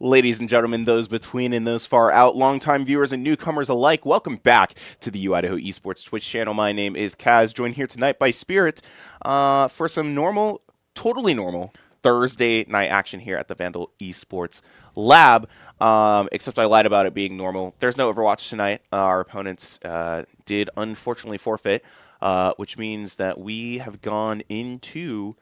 Ladies and gentlemen, those between and those far out, longtime viewers and newcomers alike, welcome back to the Idaho Esports Twitch channel. My name is Kaz, joined here tonight by Spirit for some totally normal Thursday night action here at the Vandal Esports Lab, except I lied about it being normal. There's no Overwatch tonight. Our opponents did unfortunately forfeit, which means that we have gone into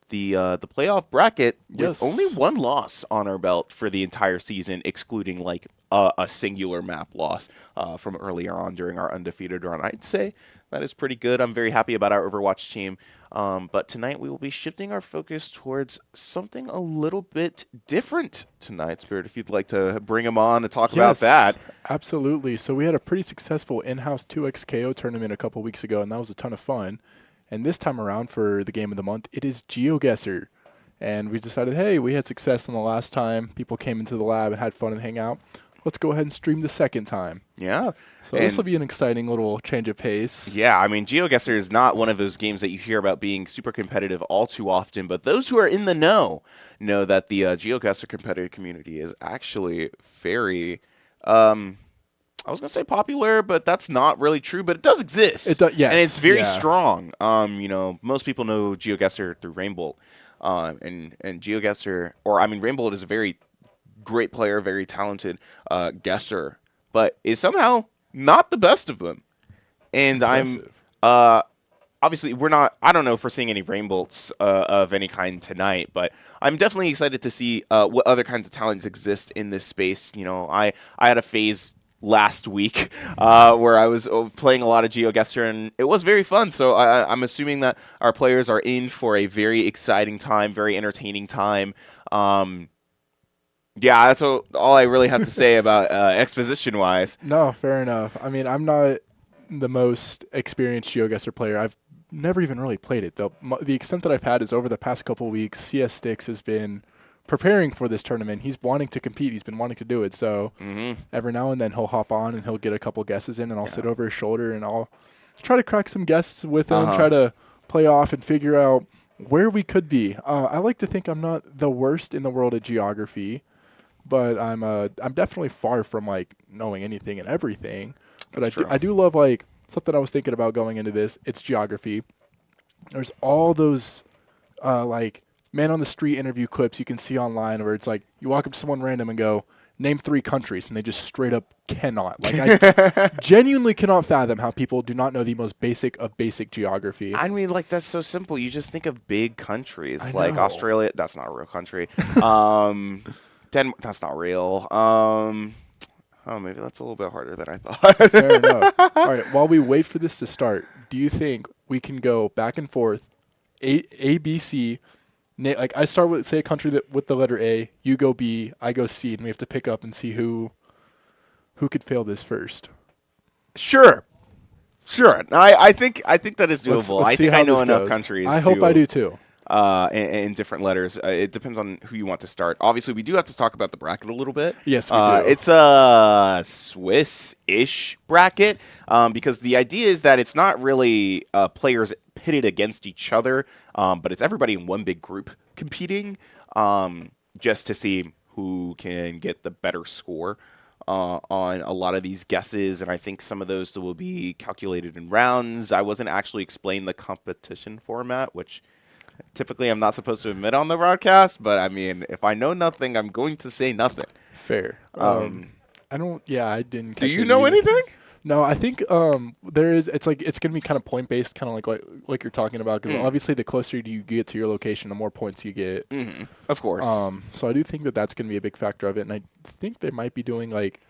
the playoff bracket with only one loss on our belt for the entire season, excluding like a singular map loss from earlier on during our undefeated run. I'd say that is pretty good. I'm very happy about our Overwatch team. But tonight we will be shifting our focus towards something a little bit different tonight. Spirit, if you'd like to bring him on and talk about that. Absolutely. So we had a pretty successful in-house 2xKO tournament a couple weeks ago, and that was a ton of fun. And this time around for the game of the month, it is GeoGuesser. And we decided, hey, we had success on the last time. People came into the lab and had fun and hang out. Let's go ahead and stream the second time. Yeah. So this will be an exciting little change of pace. Yeah, I mean, GeoGuesser is not one of those games that you hear about being super competitive all too often, but those who are in the know that the GeoGuesser competitive community is actually very, I was going to say popular, but that's not really true, but it does exist. It does, yes. And it's very strong. You know, most people know GeoGuesser through Rainbolt. And GeoGuesser, Rainbolt is a very great player, very talented guesser, but is somehow not the best of them. And Impressive. Obviously, I don't know if we're seeing any Rainbolts of any kind tonight, but I'm definitely excited to see what other kinds of talents exist in this space. You know, I had a phase last week where I was playing a lot of GeoGuesser, and it was very fun. So I'm assuming that our players are in for a very exciting time, very entertaining time. Yeah, that's all I really have to say about exposition-wise. No, fair enough. I mean, I'm not the most experienced GeoGuesser player. I've never even really played it. The extent that I've had is over the past couple of weeks, CS Sticks has been preparing for this tournament. He's wanting to compete. He's been wanting to do it. So every now and then he'll hop on and he'll get a couple guesses in, and I'll sit over his shoulder and I'll try to crack some guesses with him, try to play off and figure out where we could be. I like to think I'm not the worst in the world at geography, but I'm definitely far from like knowing anything and everything. But I do love like something I was thinking about going into this. It's geography. There's all those like man on the street interview clips you can see online where it's like you walk up to someone random and go, name 3 countries, and they just straight up cannot. Like I genuinely cannot fathom how people do not know the most basic of basic geography. I mean, like, that's so simple. You just think of big countries I like know. Australia. That's not a real country. Denmark. That's not real. Oh, maybe that's a little bit harder than I thought. Fair enough. All right, while we wait for this to start, do you think we can go back and forth, A, B, C? Like I start with, say, a country that with the letter A, you go B, I go C, and we have to pick up and see who could fail this first. Sure. I think that is doable. Let's I see think how I know this enough goes. countries. I hope I do too. In different letters. It depends on who you want to start. Obviously, we do have to talk about the bracket a little bit. Yes, we do. It's a Swiss-ish bracket because the idea is that it's not really players pitted against each other, but it's everybody in one big group competing just to see who can get the better score on a lot of these guesses, and I think some of those will be calculated in rounds. I wasn't actually explained the competition format, which typically I'm not supposed to admit on the broadcast, but I mean, if I know nothing, I'm going to say nothing. Fair. I didn't catch Do you it know either. anything? No, I think there is. It's like it's gonna be kind of point based, kind of like you're talking about. Because obviously, the closer you get to your location, the more points you get. Of course. So I do think that that's gonna be a big factor of it, and I think they might be doing like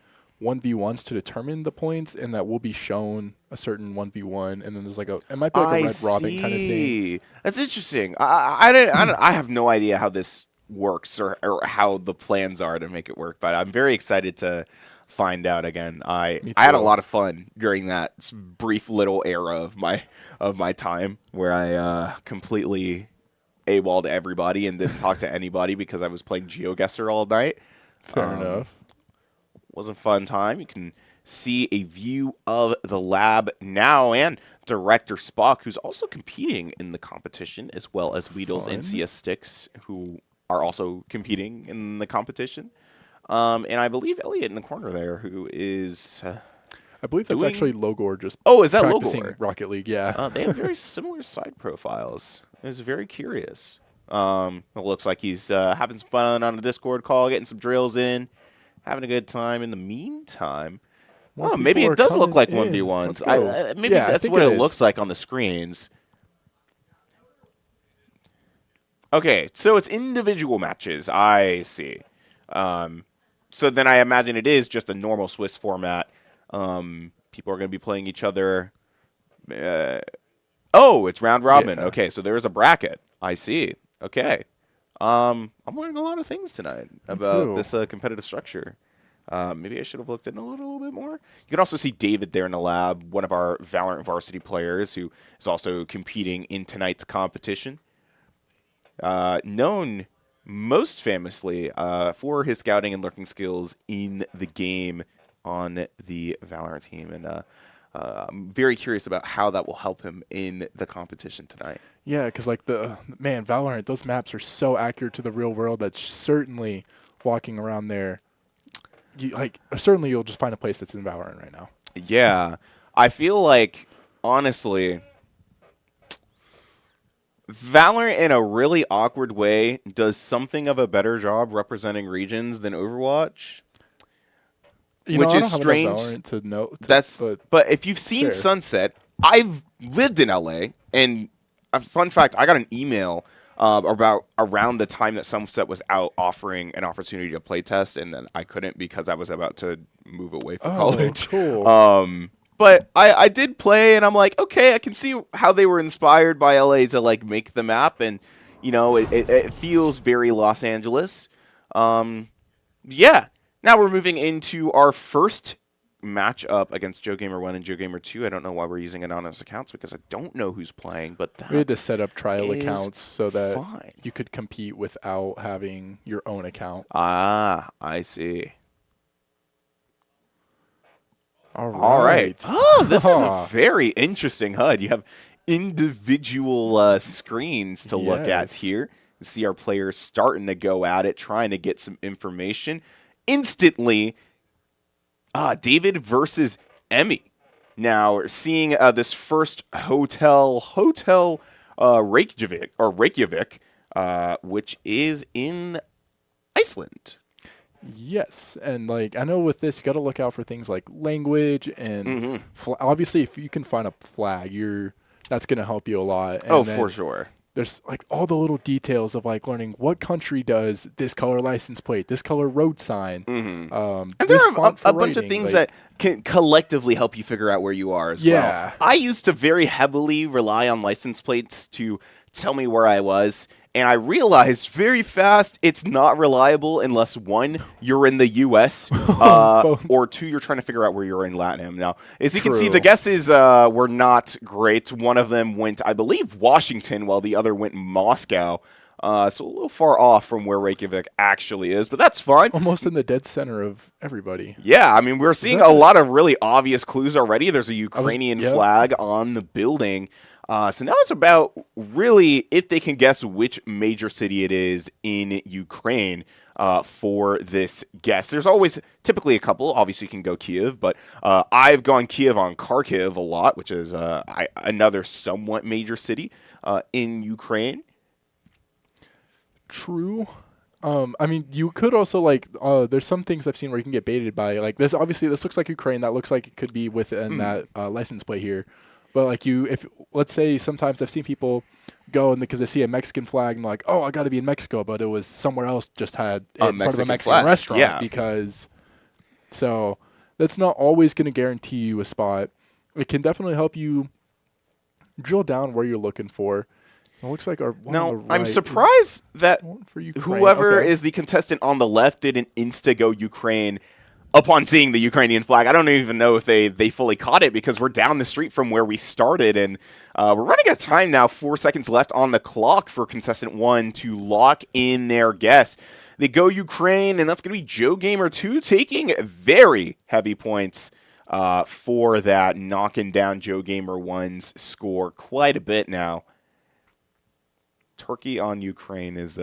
1v1s to determine the points, and that will be shown a certain 1v1, and then there's like it might be like a red robin kind of thing. That's interesting. I have no idea how this works or how the plans are to make it work, but I'm very excited to find out again. I had a lot of fun during that brief little era of my time where I completely AWOL'd everybody and didn't talk to anybody because I was playing GeoGuesser all night. Fair enough. Was a fun time. You can see a view of the lab now and Director Spock, who's also competing in the competition, as well as Weedles and CS Sticks, who are also competing in the competition. And I believe Elliot in the corner there, who is... I believe that's actually Logor just is that practicing Logor? Rocket League, yeah. They have very similar side profiles. I was very curious. It looks like he's having some fun on a Discord call, getting some drills in, having a good time. In the meantime... maybe it does look like 1v1s. Maybe that's what it looks like on the screens. Okay, so it's individual matches. I see. So then I imagine it is just a normal Swiss format. People are going to be playing each other. It's round robin. Yeah. Okay, so there is a bracket. I see. Okay. I'm learning a lot of things tonight about this competitive structure. Maybe I should have looked in a little bit more. You can also see David there in the lab, one of our Valorant varsity players who is also competing in tonight's competition. Known most famously for his scouting and lurking skills in the game on the Valorant team. And I'm very curious about how that will help him in the competition tonight. Yeah, because like Valorant, those maps are so accurate to the real world that certainly walking around there, certainly you'll just find a place that's in Valorant right now. Yeah. I feel like, honestly, Valorant in a really awkward way does something of a better job representing regions than Overwatch. Which is strange. Valorant to know. But if you've seen Sunset, I've lived in LA, and a fun fact, I got an email about around the time that Sunset was out offering an opportunity to play test, and then I couldn't because I was about to move away from college. Cool. But I did play, and I'm like, okay, I can see how they were inspired by LA to like make the map, and it feels very Los Angeles. Yeah. Now we're moving into our first match up against GeoGamer1 and GeoGamer2. I don't know why we're using anonymous accounts because I don't know who's playing, but that we had to set up trial accounts so that fine. you could compete without having your own account. Ah, I see. All right. Oh, this is a very interesting HUD. You have individual screens to look at Yes. here. You see our players starting to go at it, trying to get some information. Instantly, David versus Emmy. Now, we're seeing this first hotel Reykjavik, which is in Iceland. Yes, and like I know with this, you got to look out for things like language and obviously, if you can find a flag, that's going to help you a lot. And then For sure. there's like all the little details of like learning what country does this color license plate, this color road sign. And there this are font for a bunch of writing, things like- that can collectively help you figure out where you are as well. I used to very heavily rely on license plates to tell me where I was. And I realized very fast it's not reliable unless, one, you're in the U.S., or two, you're trying to figure out where you're in LATAM. Now, as you can see, the guesses were not great. One of them went, I believe, Washington, while the other went Moscow. So a little far off from where Reykjavik actually is, but that's fine. Almost in the dead center of everybody. Yeah, I mean, we're seeing a lot of really obvious clues already. There's a Ukrainian flag on the building. So now it's about really if they can guess which major city it is in Ukraine for this guess. There's always typically a couple. Obviously, you can go Kiev, but I've gone Kiev on Kharkiv a lot, which is another somewhat major city in Ukraine. True. I mean, you could also like. There's some things I've seen where you can get baited by like this. Obviously, this looks like Ukraine. That looks like it could be within that license plate here. But like if let's say sometimes I've seen people go and because they see a Mexican flag and like, oh, I got to be in Mexico, but it was somewhere else just had it in front of a Mexican restaurant because. So that's not always going to guarantee you a spot. It can definitely help you drill down where you're looking for. It looks like our one on the right I'm surprised that for Ukraine. whoever is the contestant on the left didn't insta-go Ukraine upon seeing the Ukrainian flag. I don't even know if they fully caught it because we're down the street from where we started, and we're running out of time now. 4 seconds left on the clock for contestant 1 to lock in their guess. They go Ukraine, and that's going to be GeoGamer2 taking very heavy points for that, knocking down GeoGamer1's score quite a bit now. Turkey on Ukraine is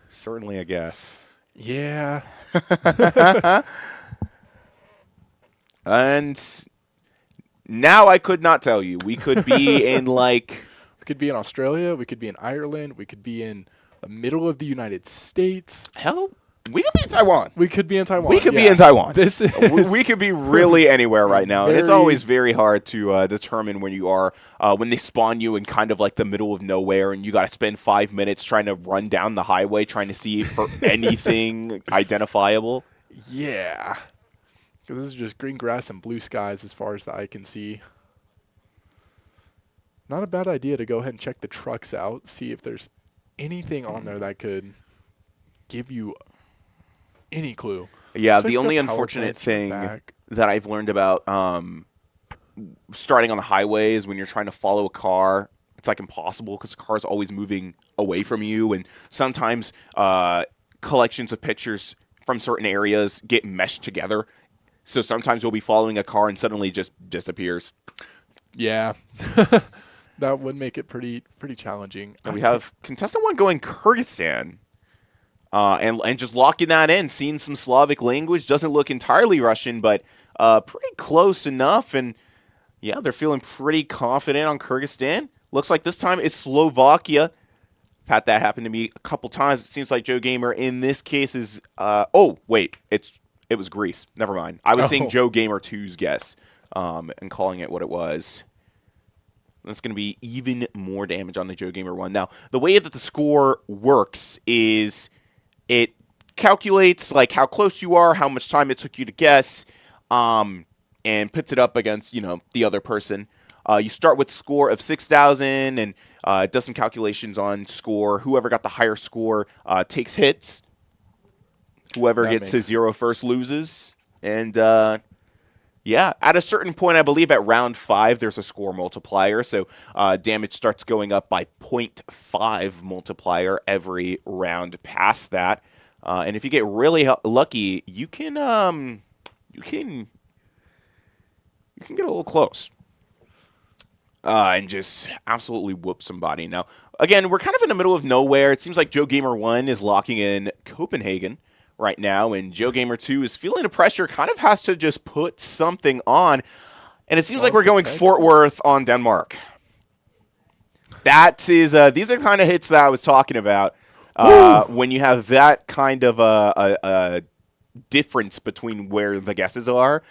certainly a guess. Yeah. And now I could not tell you. We could be in like... We could be in Australia. We could be in Ireland. We could be in the middle of the United States. Hell, we could be in Taiwan. We could be in Taiwan. We could be in Taiwan. This is we could be really anywhere right now. And it's always very hard to determine when you are, when they spawn you in kind of like the middle of nowhere and you got to spend 5 minutes trying to run down the highway trying to see for anything identifiable. Yeah. Because this is just green grass and blue skies as far as the eye can see. Not a bad idea to go ahead and check the trucks out, see if there's anything on there that could give you any clue. Yeah, Check the only power unfortunate plants in the thing back. that I've learned about starting on the highway is when you're trying to follow a car, it's like impossible because the car is always moving away from you, and sometimes collections of pictures from certain areas get meshed together. So sometimes we'll be following a car and suddenly just disappears. Yeah. That would make it pretty challenging. And we have contestant 1 going Kyrgyzstan. And just locking that in, seeing some Slavic language. Doesn't look entirely Russian, but pretty close enough. And yeah, they're feeling pretty confident on Kyrgyzstan. Looks like this time it's Slovakia. I've had that happen to me a couple times. It seems like GeoGamer in this case is... oh, wait. It was Greece. Never mind. I was saying GeoGamer2's guess and calling it what it was. That's going to be even more damage on the GeoGamer 1. Now, the way that the score works is it calculates like how close you are, how much time it took you to guess, and puts it up against, the other person. You start with a score of 6,000 and it does some calculations on score. Whoever got the higher score takes hits. Whoever gets to 0 first loses. And Yeah, at a certain point, I believe at round 5, there's a score multiplier, so damage starts going up by 0.5 multiplier every round past that. And if you get really lucky, you can get a little close and just absolutely whoop somebody. Now, again, we're kind of in the middle of nowhere. It seems like Joe Gamer 1 is locking in Copenhagen right now, and Joe Gamer 2 is feeling the pressure, kind of has to just put something on. And it seems like we're going Fort Worth on Denmark. That is, these are the kind of hits that I was talking about. When you have that kind of a difference between where the guesses are,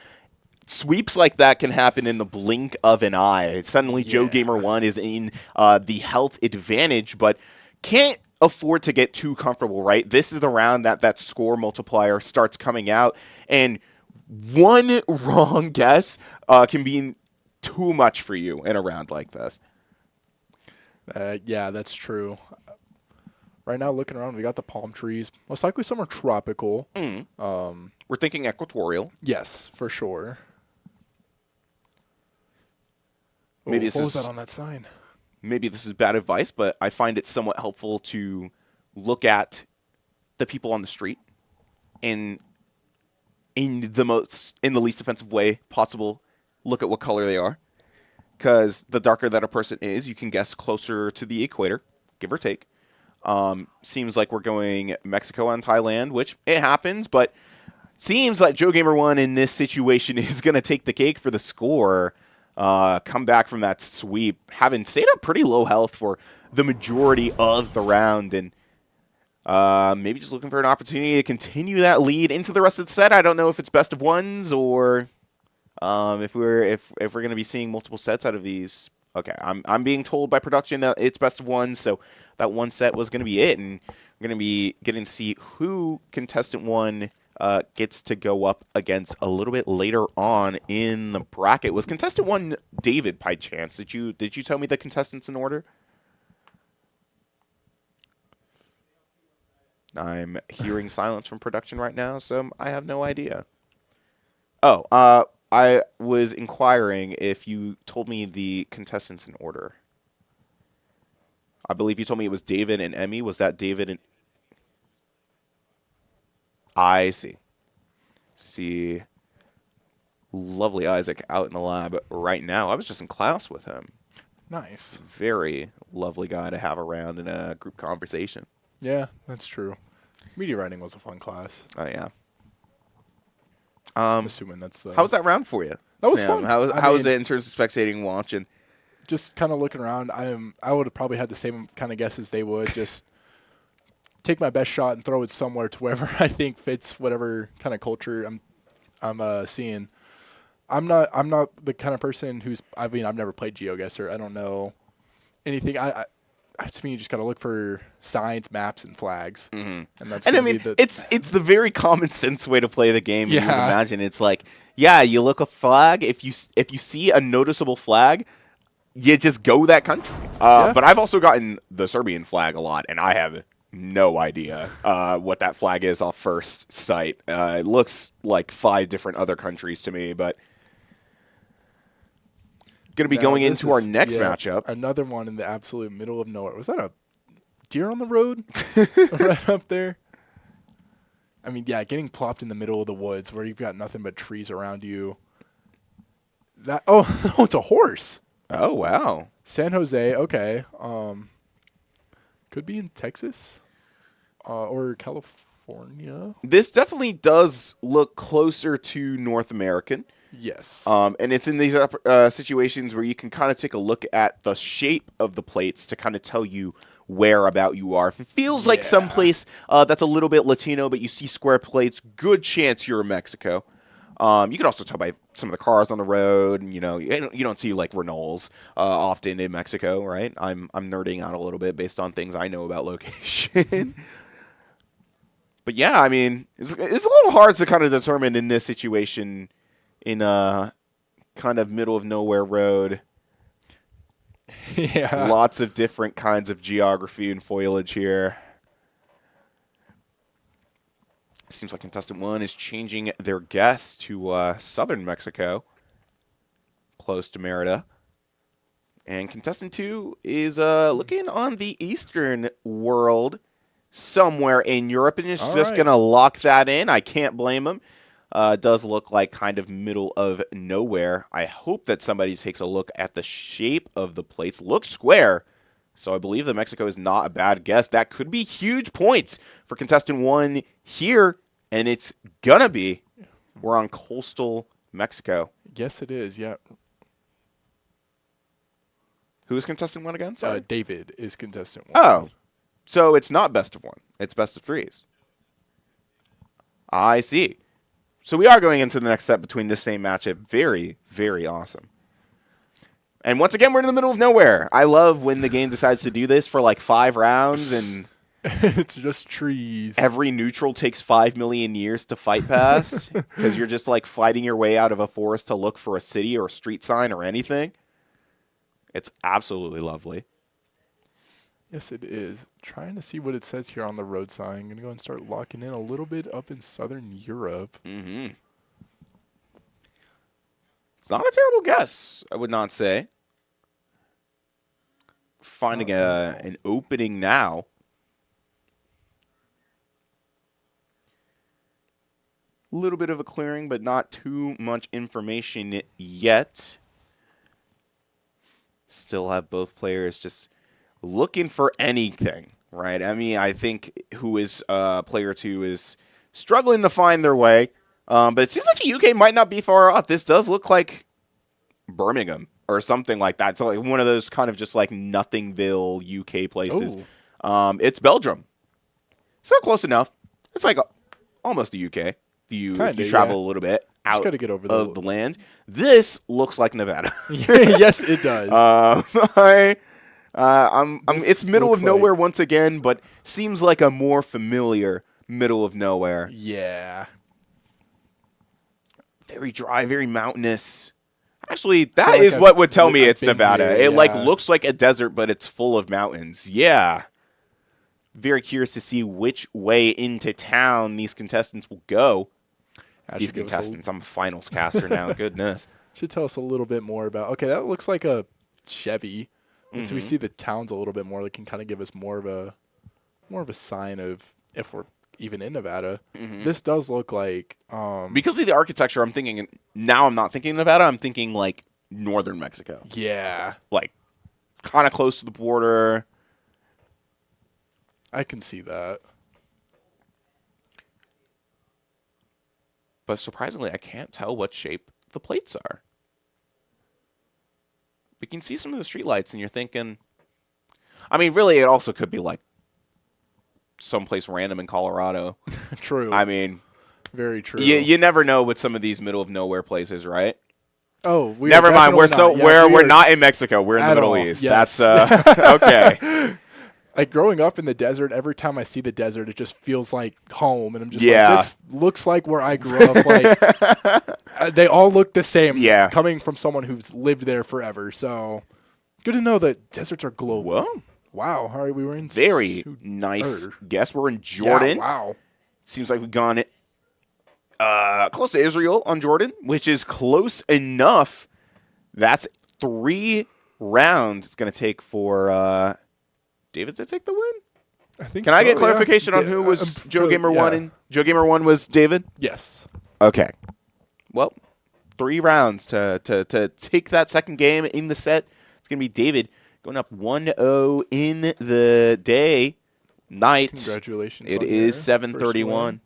sweeps like that can happen in the blink of an eye. Suddenly, Joe Gamer 1 is in the health advantage, but can't afford to get too comfortable, right? This is the round that score multiplier starts coming out, and one wrong guess can be too much for you in a round like this. Yeah, that's true. Right now, looking around, we got the palm trees. Most likely some are tropical. We're thinking equatorial. Yes, for sure. Maybe what was that on that sign? Maybe this is bad advice, but I find it somewhat helpful to look at the people on the street and in the least offensive way possible, look at what color they are. Because the darker that a person is, you can guess closer to the equator, give or take. Seems like we're going Mexico and Thailand, which it happens, but seems like Joe Gamer 1 in this situation is going to take the cake for the score. Come back from that sweep, having stayed up pretty low health for the majority of the round, and maybe just looking for an opportunity to continue that lead into the rest of the set. I don't know if it's best of ones or if we're going to be seeing multiple sets out of these. Okay, I'm being told by production that it's best of ones, so that one set was going to be it, and we're going to be getting to see who contestant 1 gets to go up against a little bit later on in the bracket. Was contestant 1 David by chance? Did you tell me the contestants in order? I'm hearing silence from production right now, so I have no idea. Oh, I was inquiring if you told me the contestants in order. I believe you told me it was David and Emmy. Was that David and... I see. See lovely Isaac out in the lab right now. I was just in class with him. Nice. Very lovely guy to have around in a group conversation. Yeah, that's true. Media writing was a fun class. Oh, yeah. I'm assuming that's the... How was that round for you, That was Sam? fun. How was it in terms of spectating and watching? Just kind of looking around. I would have probably had the same kind of guesses they would. Just take my best shot and throw it somewhere to wherever I think fits whatever kind of culture I'm seeing. I'm not the kind of person who's... I mean, I've never played GeoGuesser. I don't know anything. To me, you just got to look for signs, maps, and flags. Mm-hmm. And that's I mean, it's the very common sense way to play the game. Yeah. You would imagine it's like, yeah, you look a flag. If you see a noticeable flag, you just go that country. Yeah. But I've also gotten the Serbian flag a lot, and I have no idea what that flag is off first sight. It looks like 5 different other countries to me, but going to be going into our next matchup. Another one in the absolute middle of nowhere. Was that a deer on the road right up there? I mean, yeah, getting plopped in the middle of the woods where you've got nothing but trees around you. It's a horse. Oh, wow. San Jose, okay. Could be in Texas or California. This definitely does look closer to North American. Yes. And it's in these situations where you can kind of take a look at the shape of the plates to kind of tell you where about you are. If it feels like someplace that's a little bit Latino, but you see square plates, good chance you're in Mexico. You can also tell by some of the cars on the road, and you don't see like Renaults often in Mexico, right? I'm nerding out a little bit based on things I know about location. But yeah, I mean, it's a little hard to kind of determine in this situation in a kind of middle of nowhere road. Yeah. Lots of different kinds of geography and foliage here. Seems like contestant 1 is changing their guess to southern Mexico, close to Merida. And contestant 2 is looking on the eastern world, somewhere in Europe, and is All just right. going to lock that in. I can't blame him. It does look like kind of middle of nowhere. I hope that somebody takes a look at the shape of the plates. Looks square. So I believe that Mexico is not a bad guess. That could be huge points for contestant 1 here, and it's going to be. We're on coastal Mexico. Yes, it is. Yeah. Who is contestant 1 again? Sorry. David is contestant 1. Oh, so it's not best of 1. It's best of 3s. I see. So we are going into the next set between this same matchup. Very, very awesome. And once again, we're in the middle of nowhere. I love when the game decides to do this for like 5 rounds and It's just trees. every neutral takes 5 million years to fight past because you're just like fighting your way out of a forest to look for a city or a street sign or anything. It's absolutely lovely. Yes, it is. Trying to see what it says here on the road sign. I'm going to go and start locking in a little bit up in southern Europe. Mm-hmm. It's not a terrible guess, I would not say. Finding an opening now. A little bit of a clearing, but not too much information yet. Still have both players just looking for anything, right? I mean, I think who is player 2 is struggling to find their way. But it seems like the UK might not be far off. This does look like Birmingham or something like that. So like one of those kind of just like Nothingville UK places. It's Belgium. So close enough. It's like almost the UK. If you travel a little bit out gotta get over of the land. This looks like Nevada. Yes, it does. It's middle of nowhere once again, but seems like a more familiar middle of nowhere. Yeah. Very dry, very mountainous. Actually, that is what would tell me it's Nevada. It like looks like a desert, but it's full of mountains. Yeah. Very curious to see which way into town these contestants will go. These contestants. I'm a finals caster now. Goodness. Should tell us a little bit more about. Okay, that looks like a Chevy. Once we see the towns a little bit more, it can kind of give us more of a sign of if we're even in Nevada. This does look like because of the architecture. I'm thinking now. I'm not thinking Nevada. I'm thinking like northern Mexico. Yeah, like kind of close to the border. I can see that. But surprisingly, I can't tell what shape the plates are. We can see some of the streetlights, and you're thinking... I mean, really, it also could be, like, someplace random in Colorado. True. I mean... Very true. You never know with some of these middle-of-nowhere places, right? Oh, never mind. We're not in Mexico. We're in the Middle East. Yes. That's okay. Like growing up in the desert, every time I see the desert, it just feels like home, and I'm just like, this looks like where I grew up. Like they all look the same. Yeah, coming from someone who's lived there forever. So good to know that deserts are global. Whoa. Wow. All right, we were in very nice guess. We're in Jordan. Yeah, wow. Seems like we've gone close to Israel on Jordan, which is close enough. That's 3 rounds it's going to take for David to take the win. I think. Can I get clarification on who was Joe Gamer 1 and Joe Gamer 1 was David? Yes. Okay. Well, 3 rounds to take that second game in the set. It's going to be David going up 1-0 in the night. Congratulations. It is 7:31.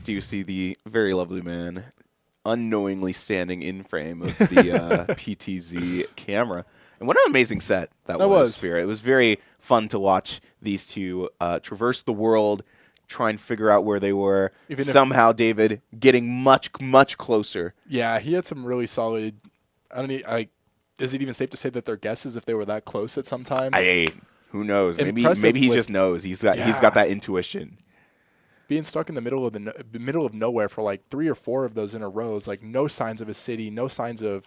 Do you see the very lovely man unknowingly standing in frame of the PTZ camera? And what an amazing set that was, Spirit. It was very fun to watch these two traverse the world, try and figure out where they were. Somehow David getting much, much closer. Yeah, he had some really solid... is it even safe to say that they're guesses if they were that close at some times? Who knows? Maybe he just knows. He's got that intuition. Being stuck in the middle of nowhere for like 3 or 4 of those in a row is like no signs of a city, no signs of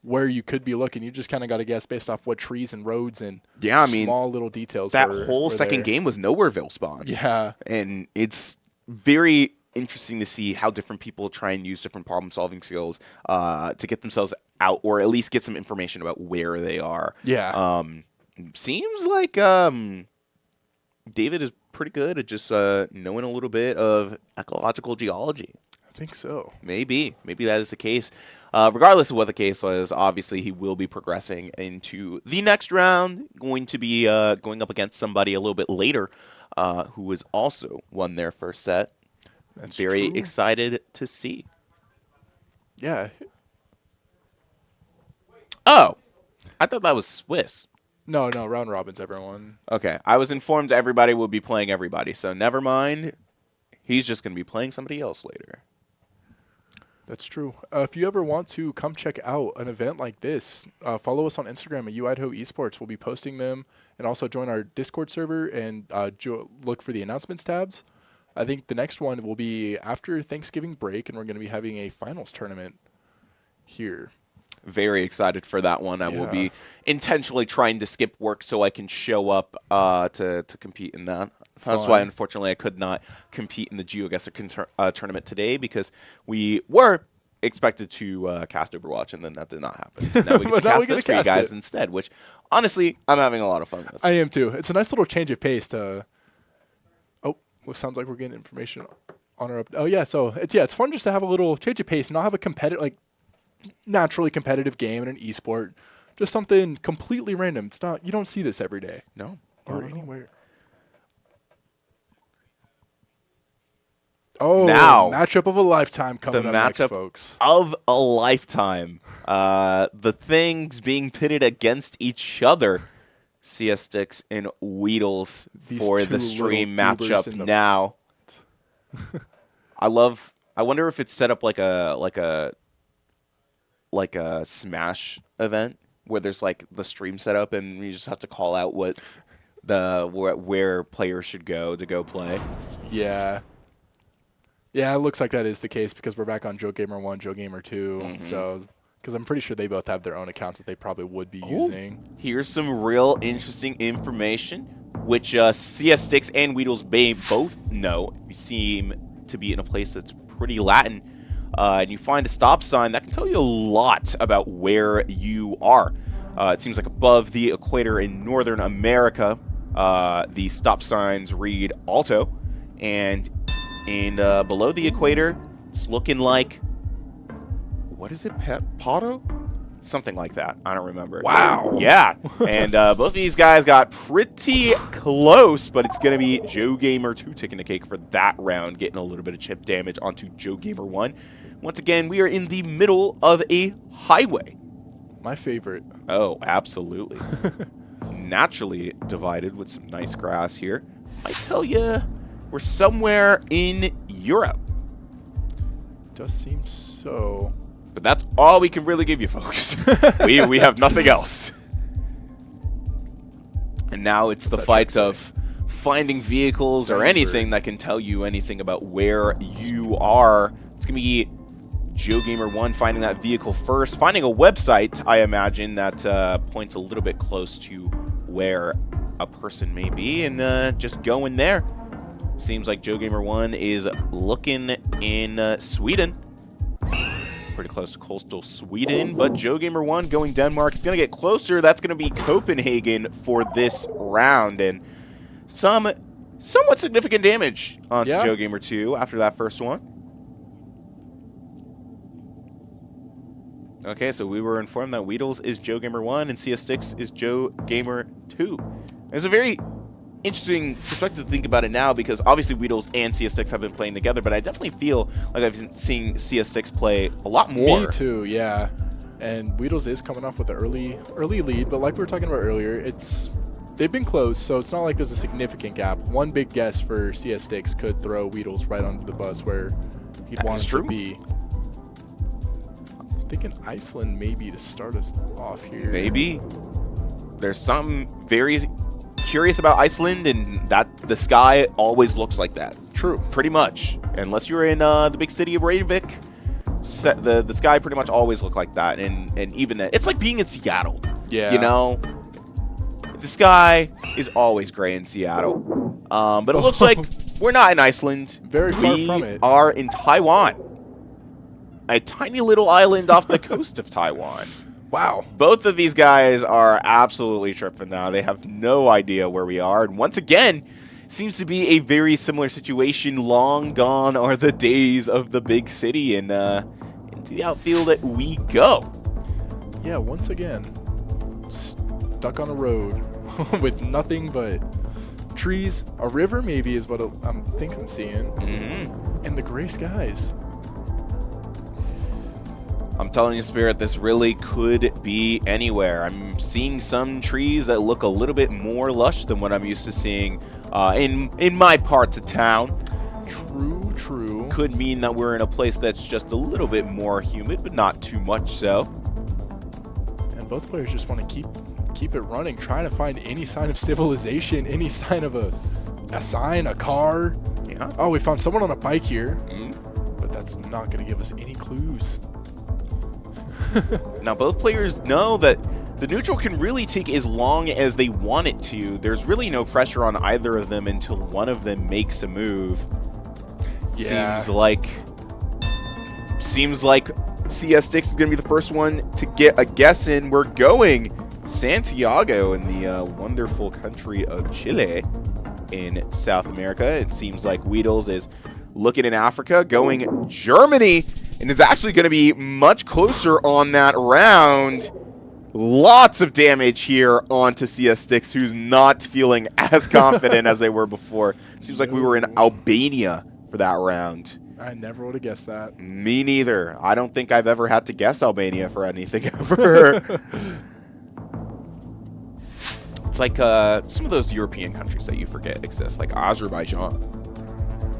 where you could be looking. You just kind of got to guess based off what trees and roads and Yeah, I mean, small little details. that were whole second there. game was Nowhereville spawn. Yeah. And it's very interesting to see how different people try and use different problem-solving skills to get themselves out, or at least get some information about where they are. Yeah. Seems like David is pretty good at just knowing a little bit of ecological geology. I think so. Maybe that is the case. Regardless of what the case was, obviously he will be progressing into the next round. Going to be going up against somebody a little bit later, who has also won their first set. That's Very true. excited to see. Yeah. Oh, I thought that was Swiss. No, round robins, everyone. Okay, I was informed everybody will be playing everybody, so never mind. He's just going to be playing somebody else later. That's true. If you ever want to come check out an event like this, follow us on Instagram at UIdaho Esports. We'll be posting them, and also join our Discord server and look for the announcements tabs. I think the next one will be after Thanksgiving break, and we're going to be having a finals tournament here. Very excited for that one. I will Yeah. be intentionally trying to skip work so I can show up to compete in that. That's why, Fun. unfortunately, I could not compete in the GeoGuesser tournament today, because we were expected to cast Overwatch, and then that did not happen. So now we get to But now we cast get this to for you cast guys it. instead, which, honestly, I'm having a lot of fun with. I am too. It's a nice little change of pace to. Oh, well, sounds like we're getting information on our. Oh yeah, so it's fun just to have a little change of pace and not have a naturally competitive game in an esport. Just something completely random. It's not. You don't see this every day No. or anywhere. Oh, Now, matchup of a lifetime coming the up next, matchup folks. of a lifetime. The things being pitted against each other. CS Sticks and Weedles These for two the stream little goobers matchup in the now. I wonder if it's set up like a Smash event where there's like the stream setup and you just have to call out where players should go to go play. Yeah. Yeah, it looks like that is the case because we're back on GeoGamer 1, GeoGamer 2. So, because I'm pretty sure they both have their own accounts that they probably would be using. Here's some real interesting information, which CS Sticks and Weedles may both know. You seem to be in a place that's pretty Latin, and you find a stop sign that can tell you a lot about where you are. It seems like above the equator in Northern America, the stop signs read Alto, and below the equator, it's looking like, what is it, Pato? Something like that. I don't remember. Wow. Yeah. And both of these guys got pretty close, but it's going to be GeoGamer 2 taking the cake for that round, getting a little bit of chip damage onto GeoGamer 1. Once again, we are in the middle of a highway. My favorite. Oh, absolutely. Naturally divided with some nice grass here. I tell you, we're somewhere in Europe. Does seem so. But that's all we can really give you, folks. we have nothing else. And now it's the What's that fight check of finding vehicles or Favor. anything that can tell you anything about where you are. It's going to be GeoGamer 1 finding that vehicle first, finding a website, I imagine, that points a little bit close to where a person may be, and just going there. Seems like GeoGamer 1 is looking in Sweden. Pretty close to coastal Sweden, but GeoGamer 1 going Denmark. It's going to get closer. That's going to be Copenhagen for this round, and some somewhat significant damage onto GeoGamer 2 after that first one. Okay, so we were informed that Weedles is GeoGamer 1 and CS Sticks is GeoGamer 2. There's a very interesting perspective to think about it now, because obviously Weedles and CS Sticks have been playing together, but I definitely feel like I've been seeing CS Sticks play a lot more. Me too, yeah. And Weedles is coming off with an early lead, but like we were talking about earlier, they've been close, so it's not like there's a significant gap. One big guess for CS Sticks could throw Weedles right onto the bus where he'd want him to be. I'm thinking Iceland maybe to start us off here. Maybe. There's something very curious about Iceland, and that the sky always looks like that. True. Pretty much. Unless you're in the big city of Reykjavik, the sky pretty much always looked like that, and even then, it's like being in Seattle. Yeah. You know, the sky is always gray in Seattle. But it looks like we're not in Iceland. Very far from it. We are in Taiwan, a tiny little island off the coast of Taiwan. Wow. Both of these guys are absolutely tripping now. They have no idea where we are, and once again, seems to be a very similar situation. Long gone are the days of the big city, and into the outfield that we go. Yeah, once again, stuck on a road with nothing but trees. A river maybe is what I think I'm seeing. Mm-hmm. And the gray skies. I'm telling you, Spirit, this really could be anywhere. I'm seeing some trees that look a little bit more lush than what I'm used to seeing in my parts of town. True, true. Could mean that we're in a place that's just a little bit more humid, but not too much so. And both players just want to keep it running, trying to find any sign of civilization, any sign of a sign, a car. Yeah. Oh, we found someone on a bike here, Mm. but that's not going to give us any clues. Now, both players know that the neutral can really take as long as they want it to. There's really no pressure on either of them until one of them makes a move. Yeah. Seems like CS Sticks is going to be the first one to get a guess in. We're going Santiago in the wonderful country of Chile in South America. It seems like Weedles is looking in Africa, going Germany, and is actually going to be much closer on that round. Lots of damage here onto CS Sticks, who's not feeling as confident as they were before. Seems like we were in Albania for that round. I never would have guessed that. Me neither. I don't think I've ever had to guess Albania for anything ever. It's like some of those European countries that you forget exist, like Azerbaijan.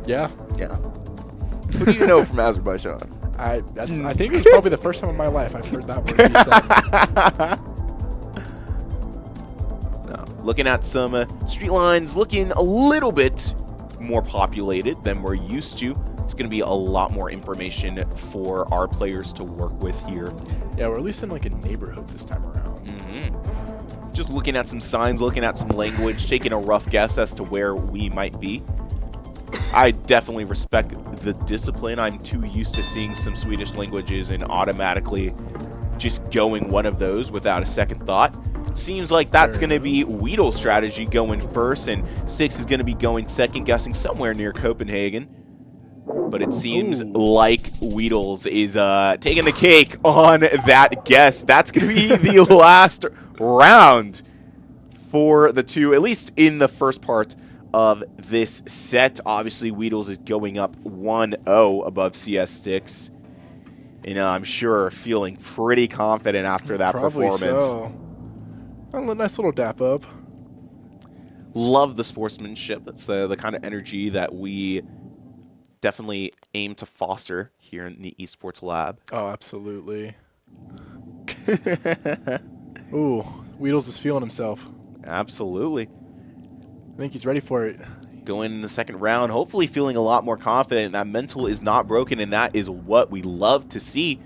Yeah. Yeah. What do you know from Azerbaijan? I think it's probably the first time in my life I've heard that word be said. No. Looking at some street lines, looking a little bit more populated than we're used to. It's going to be a lot more information for our players to work with here. Yeah, we're at least in like a neighborhood this time around. Mm-hmm. Just looking at some signs, looking at some language, taking a rough guess as to where we might be. I definitely respect the discipline. I'm too used to seeing some Swedish languages and automatically just going one of those without a second thought. Seems like that's going to be Weedle's strategy going first, and Six is going to be going second, guessing somewhere near Copenhagen. But it seems like Weedles is taking the cake on that guess. That's going to be the last round for the two, at least in the first part of this set. Obviously, Weedles is going up 1-0 above CS Sticks. And I'm sure feeling pretty confident after that performance. So. A nice little dap up. Love the sportsmanship. That's the kind of energy that we definitely aim to foster here in the Esports Lab. Oh, absolutely. Ooh, Weedles is feeling himself. Absolutely. I think he's ready for it. Going in the second round, hopefully feeling a lot more confident. That mental is not broken, and that is what we love to see.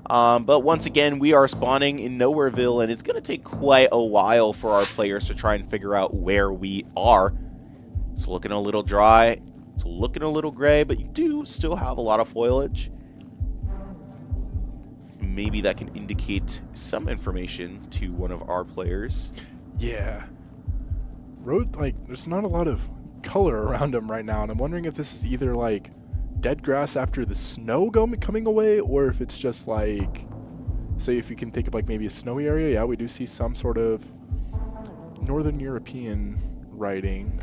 But once again, we are spawning in Nowhereville, and it's going to take quite a while for our players to try and figure out where we are. It's looking a little dry. It's looking a little gray, but you do still have a lot of foliage. Maybe that can indicate some information to one of our players. Yeah. Road, like, there's not a lot of color around him right now, and I'm wondering if this is either, like, dead grass after the snow coming away, or if it's just, like, say if you can think of, like, maybe a snowy area. Yeah, we do see some sort of Northern European writing.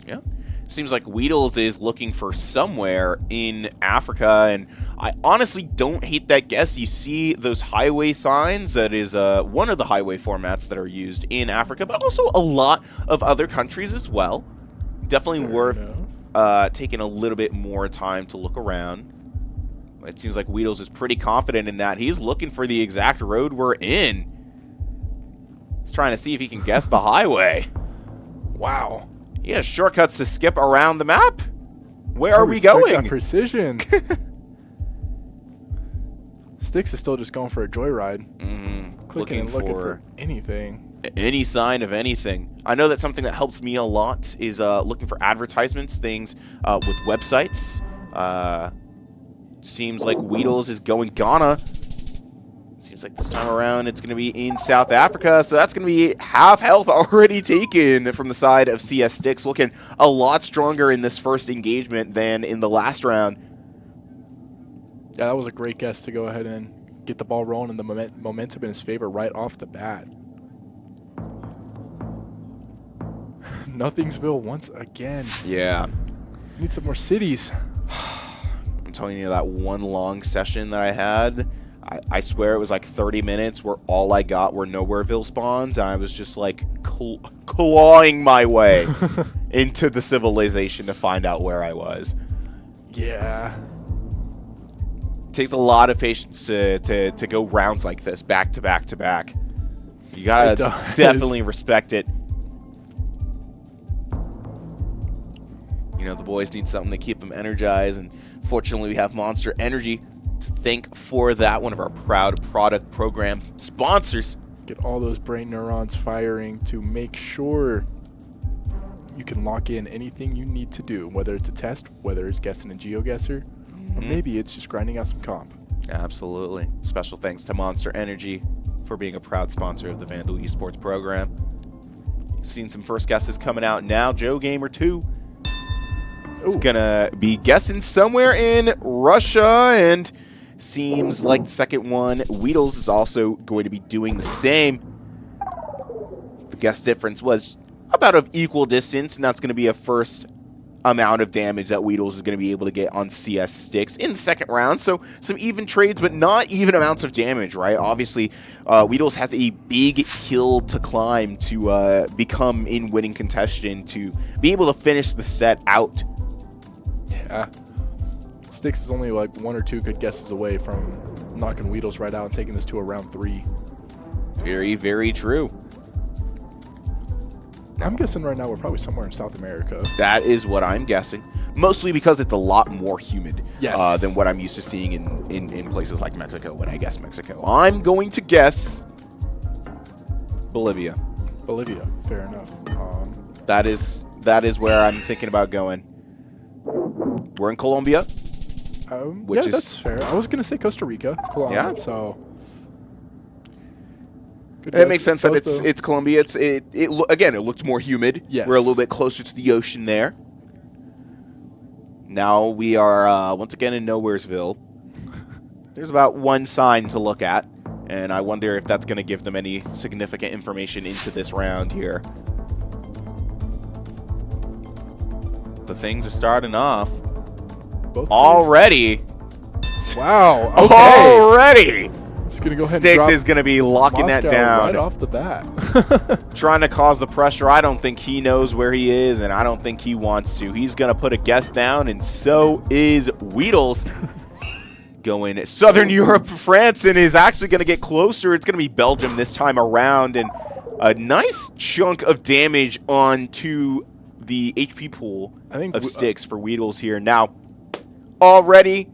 Yeah. Seems like Weedles is looking for somewhere in Africa, and I honestly don't hate that guess. You see those highway signs. That is one of the highway formats that are used in Africa, but also a lot of other countries as well. Definitely worth taking a little bit more time to look around. It seems like Weedles is pretty confident in that. He's looking for the exact road we're in. He's trying to see if he can guess the highway. Wow. He has shortcuts to skip around the map. Where are we going? That precision. Styx is still just going for a joyride. Clicking and looking for anything. Any sign of anything. I know that something that helps me a lot is looking for advertisements, things with websites. Seems like Weedles is going Ghana. Seems like this time around it's going to be in South Africa, so that's going to be half health already taken from the side of CS Styx, looking a lot stronger in this first engagement than in the last round. Yeah, that was a great guess to go ahead and get the ball rolling and the momentum in his favor right off the bat. Nothingsville once again. Yeah. Need some more cities. I'm telling you, that one long session that I had, I swear it was like 30 minutes where all I got were Nowhereville spawns, and I was just like clawing my way into the civilization to find out where I was. Yeah. It takes a lot of patience to go rounds like this, back to back to back. You gotta definitely respect it. You know, the boys need something to keep them energized, and fortunately we have Monster Energy to thank for that, one of our proud product program sponsors. Get all those brain neurons firing to make sure you can lock in anything you need to do, whether it's a test, whether it's guessing a GeoGuesser, or maybe it's just grinding out some comp. Absolutely. Special thanks to Monster Energy for being a proud sponsor of the Vandal Esports program. Seen some first guesses coming out now. Joe Gamer 2 is gonna be guessing somewhere in Russia, and seems like the second one, Weedles, is also going to be doing the same. The guess difference was about of equal distance, and that's going to be a first amount of damage that Weedles is going to be able to get on CS Styx in the second round. So some even trades, but not even amounts of damage, right? Obviously, Weedles has a big hill to climb to become in winning contention, to be able to finish the set out. Yeah. Styx is only like one or two good guesses away from knocking Weedles right out and taking this to a round 3. Very, very true. I'm guessing right now we're probably somewhere in South America. That is what I'm guessing. Mostly because it's a lot more humid than what I'm used to seeing in places like Mexico when I guess Mexico. I'm going to guess Bolivia. Bolivia, fair enough. That is where I'm thinking about going. We're in Colombia. Yeah, that's fair. I was going to say Costa Rica, Colombia, so... It makes sense that it's Colombia. Again, it looked more humid. Yes. We're a little bit closer to the ocean there. Now we are once again in Nowheresville. There's about one sign to look at, and I wonder if that's going to give them any significant information into this round here. The things are starting off already. Wow. Okay. Already. Just gonna go ahead Styx and is going to be locking Moscow that down. right off the bat. Trying to cause the pressure. I don't think he knows where he is, and I don't think he wants to. He's going to put a guess down, and so is Weedles. Going Southern Europe for France, and is actually going to get closer. It's going to be Belgium this time around, and a nice chunk of damage onto the HP pool of Styx for Weedles here. Now, already,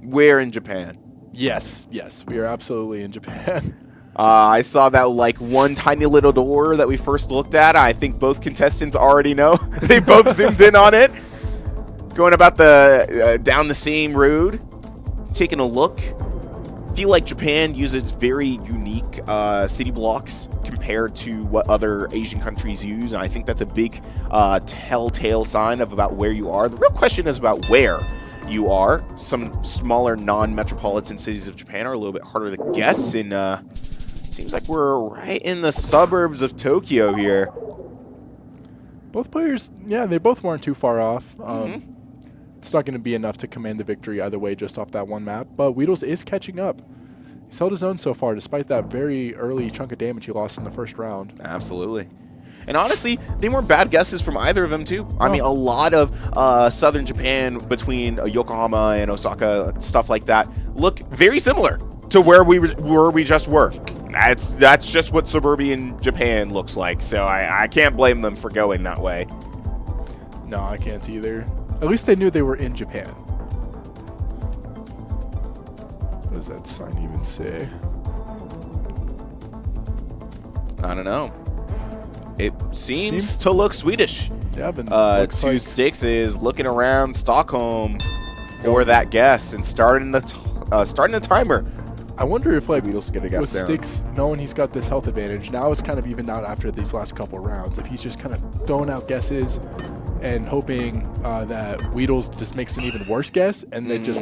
we're in Japan. Yes, we are absolutely in Japan. I saw that like one tiny little door that we first looked at. I think both contestants already know. They both zoomed in on it. Going about the down the same road, taking a look. Feel like Japan uses very unique city blocks compared to what other Asian countries use, and I think that's a big telltale sign of about where you are. The real question is about where you are. Some smaller non-metropolitan cities of Japan are a little bit harder to guess, and seems like we're right in the suburbs of Tokyo here. Both players, yeah, they both weren't too far off. It's not going to be enough to command the victory either way just off that one map, but Weedles is catching up. He's held his own so far despite that very early chunk of damage he lost in the first round. Absolutely. And honestly, they weren't bad guesses from either of them, too. I mean, a lot of southern Japan between Yokohama and Osaka, stuff like that, look very similar to where we just were. That's just what suburban Japan looks like, so I can't blame them for going that way. No, I can't either. At least they knew they were in Japan. What does that sign even say? I don't know. It seems to look Swedish. Yeah, but Two Sticks is looking around Stockholm for that guess and starting the timer. I wonder if, like, Weedles get a guess with down. Sticks knowing he's got this health advantage, now it's kind of evened out after these last couple rounds. If he's just kind of throwing out guesses and hoping that Weedles just makes an even worse guess and then just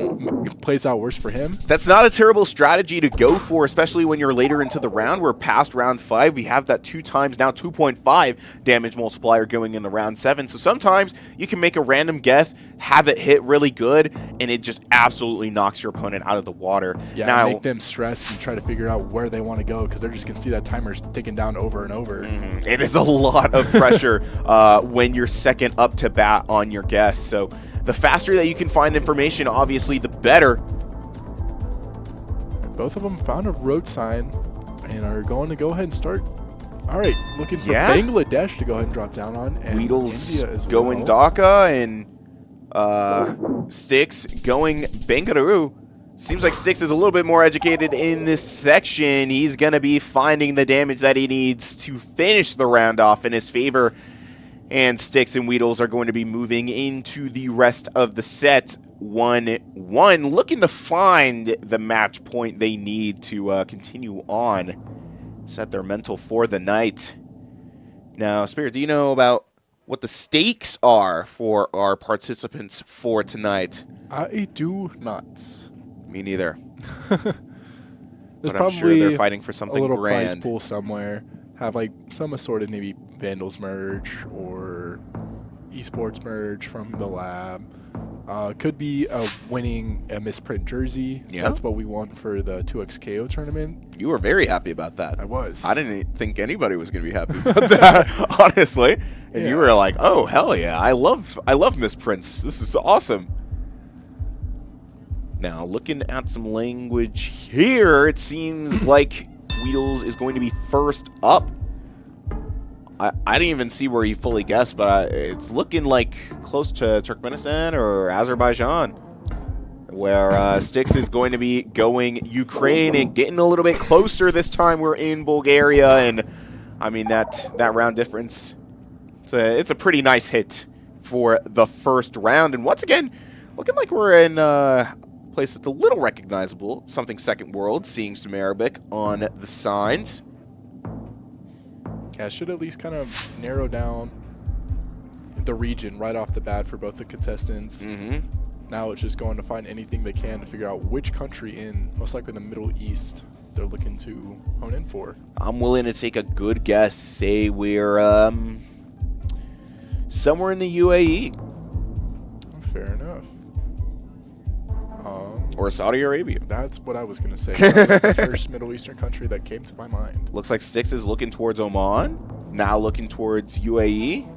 plays out worse for him. That's not a terrible strategy to go for, especially when you're later into the round. We're past round 5. We have that 2 times, now 2.5 damage multiplier going into round 7. So sometimes you can make a random guess, have it hit really good, and it just absolutely knocks your opponent out of the water. Yeah, now, make them stress and try to figure out where they want to go because they're just going to see that timer's ticking down over and over. It is a lot of pressure when you're second up to bat on your guess. So the faster that you can find information, obviously, the better. Both of them found a road sign and are going to go ahead and start. All right, looking for Bangladesh to go ahead and drop down on. And Weedles India as going well. Dhaka and Sticks going Bengaluru. Seems like Sticks is a little bit more educated in this section. He's going to be finding the damage that he needs to finish the round off in his favor. And Sticks and Weedles are going to be moving into the rest of the set 1-1, looking to find the match point they need to continue on, set their mental for the night. Now, Spirit, do you know about what the stakes are for our participants for tonight? I do not. Me neither. There's But I'm probably sure they're fighting for a something little prize grand. pool somewhere. Have like some assorted maybe Vandals merch or Esports merch from the lab. Could be winning a misprint jersey. Yeah. That's what we won for the 2XKO tournament. You were very happy about that. I was. I didn't think anybody was going to be happy about that, honestly. And Yeah. you were like, "Oh, hell yeah. I love misprints. This is awesome." Now, looking at some language here, it seems like Weedles is going to be first up. I didn't even see where he fully guessed, but it's looking like close to Turkmenistan or Azerbaijan, where Sticks is going to be going Ukraine and getting a little bit closer this time. We're in Bulgaria, and I mean that round difference, it's a pretty nice hit for the first round. And once again, looking like we're in a place that's a little recognizable, something Second World, seeing some Arabic on the signs. Yeah, should at least kind of narrow down the region right off the bat for both the contestants. Now it's just going to find anything they can to figure out which country in, most likely the Middle East, they're looking to hone in for. I'm willing to take a good guess. Say we're somewhere in the UAE. Fair enough. Or Saudi Arabia. That's what I was going to say. That was the first Middle Eastern country that came to my mind. Looks like Sticks is looking towards Oman. Now looking towards UAE.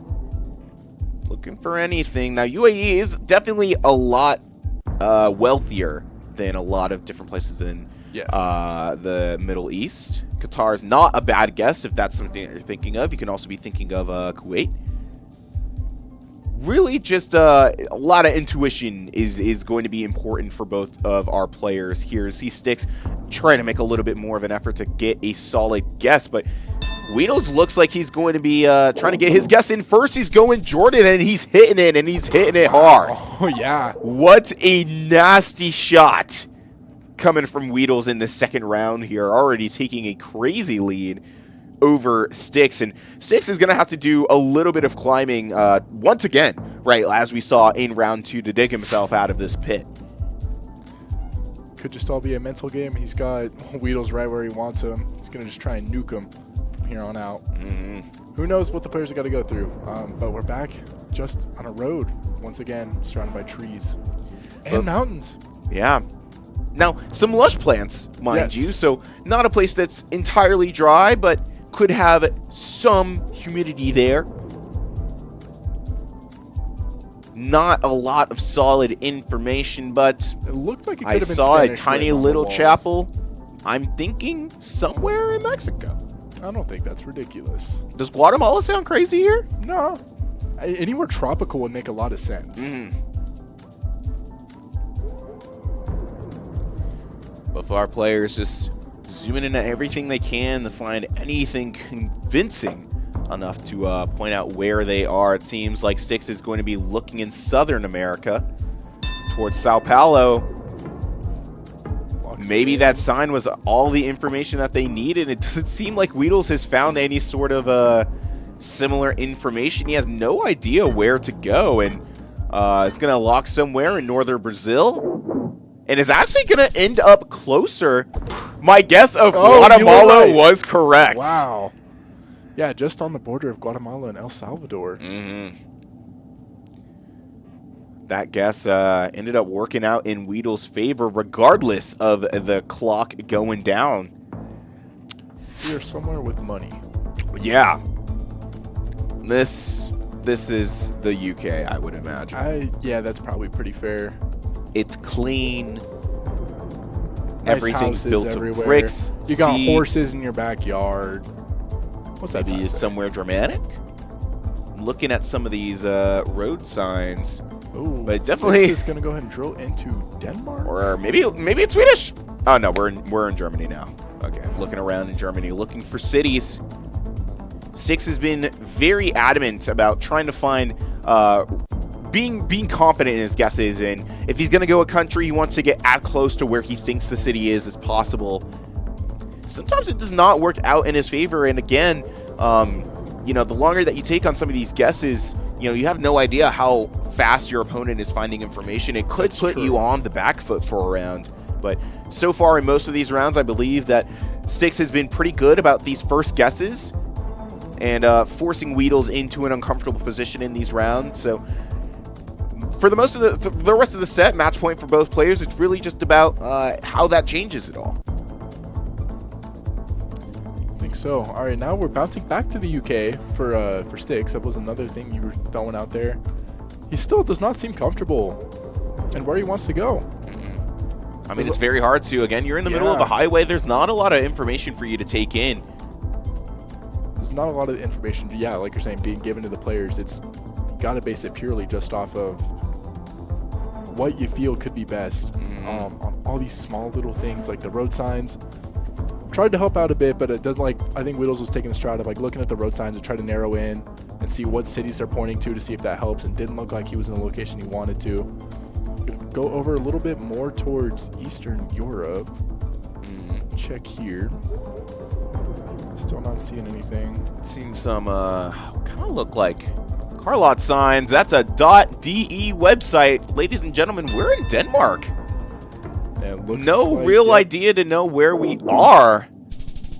Looking for anything. Now UAE is definitely a lot wealthier than a lot of different places in the Middle East. Qatar is not a bad guess if that's something that you're thinking of. You can also be thinking of Kuwait. Really just a lot of intuition is going to be important for both of our players here. See Sticks trying to make a little bit more of an effort to get a solid guess, but Weedles looks like he's going to be trying to get his guess in first. He's going Jordan, and he's hitting it, and he's hitting it hard. Oh, yeah. What a nasty shot coming from Weedles in the second round here, already taking a crazy lead over Sticks, and Sticks is going to have to do a little bit of climbing once again, right, as we saw in round 2, to dig himself out of this pit. Could just all be a mental game. He's got Weedles right where he wants him. He's going to just try and nuke him from here on out. Who knows what the players have got to go through, but we're back just on a road once again, surrounded by trees and mountains. Yeah. Now, some lush plants, mind you, so not a place that's entirely dry, but could have some humidity there. Not a lot of solid information, but it looked like it could I have been saw Spanish a tiny written on the little walls. chapel. I'm thinking somewhere in Mexico. I don't think that's ridiculous. Does Guatemala sound crazy here? No. Anywhere tropical would make a lot of sense. Both of our players just zooming in at everything they can to find anything convincing enough to point out where they are. It seems like Styx is going to be looking in Southern America towards Sao Paulo. Maybe that sign was all the information that they needed. It doesn't seem like Weedles has found any sort of similar information. He has no idea where to go, and is going to lock somewhere in northern Brazil, and is actually going to end up closer. My guess of Guatemala was correct. Wow. Yeah, just on the border of Guatemala and El Salvador. That guess ended up working out in Weedle's favor, regardless of the clock going down. We are somewhere with money. Yeah. This is the UK, I would imagine. Yeah, that's probably pretty fair. It's clean. Nice Everything's built everywhere. of bricks. You got horses in your backyard. What's that? Maybe it's somewhere dramatic. I'm looking at some of these road signs. Ooh, but definitely is going to go ahead and drill into Denmark, or maybe it's Swedish. Oh no, we're in Germany now. Okay, I'm looking around in Germany, looking for cities. Styx has been very adamant about trying to find, being confident in his guesses, and if he's going to go a country, he wants to get as close to where he thinks the city is as possible. Sometimes it does not work out in his favor, and again, you know, the longer that you take on some of these guesses, you know, you have no idea how fast your opponent is finding information. It could put you on the back foot for a round. But so far in most of these rounds, I believe that Styx has been pretty good about these first guesses and forcing Weedles into an uncomfortable position in these rounds. So for the most of the rest of the set, match point for both players, it's really just about how that changes it all. So, all right, now we're bouncing back to the UK for Styx. That was another thing you were throwing out there. He still does not seem comfortable and where he wants to go. I mean, it's very hard to. Again, you're in the middle of a highway. There's not a lot of information for you to take in. There's not a lot of information. Yeah, like you're saying, being given to the players. It's got to base it purely just off of what you feel could be best on all these small little things like the road signs. Tried to help out a bit, but it doesn't, like, I think Weedles was taking the stride of like looking at the road signs and try to narrow in and see what cities they're pointing to see if that helps, and didn't look like he was in the location he wanted to. Go over a little bit more towards Eastern Europe. Check here. Still not seeing anything. Seen some kind of look like car lot signs. That's a .de website. Ladies and gentlemen, we're in Denmark. No real idea to know where we are,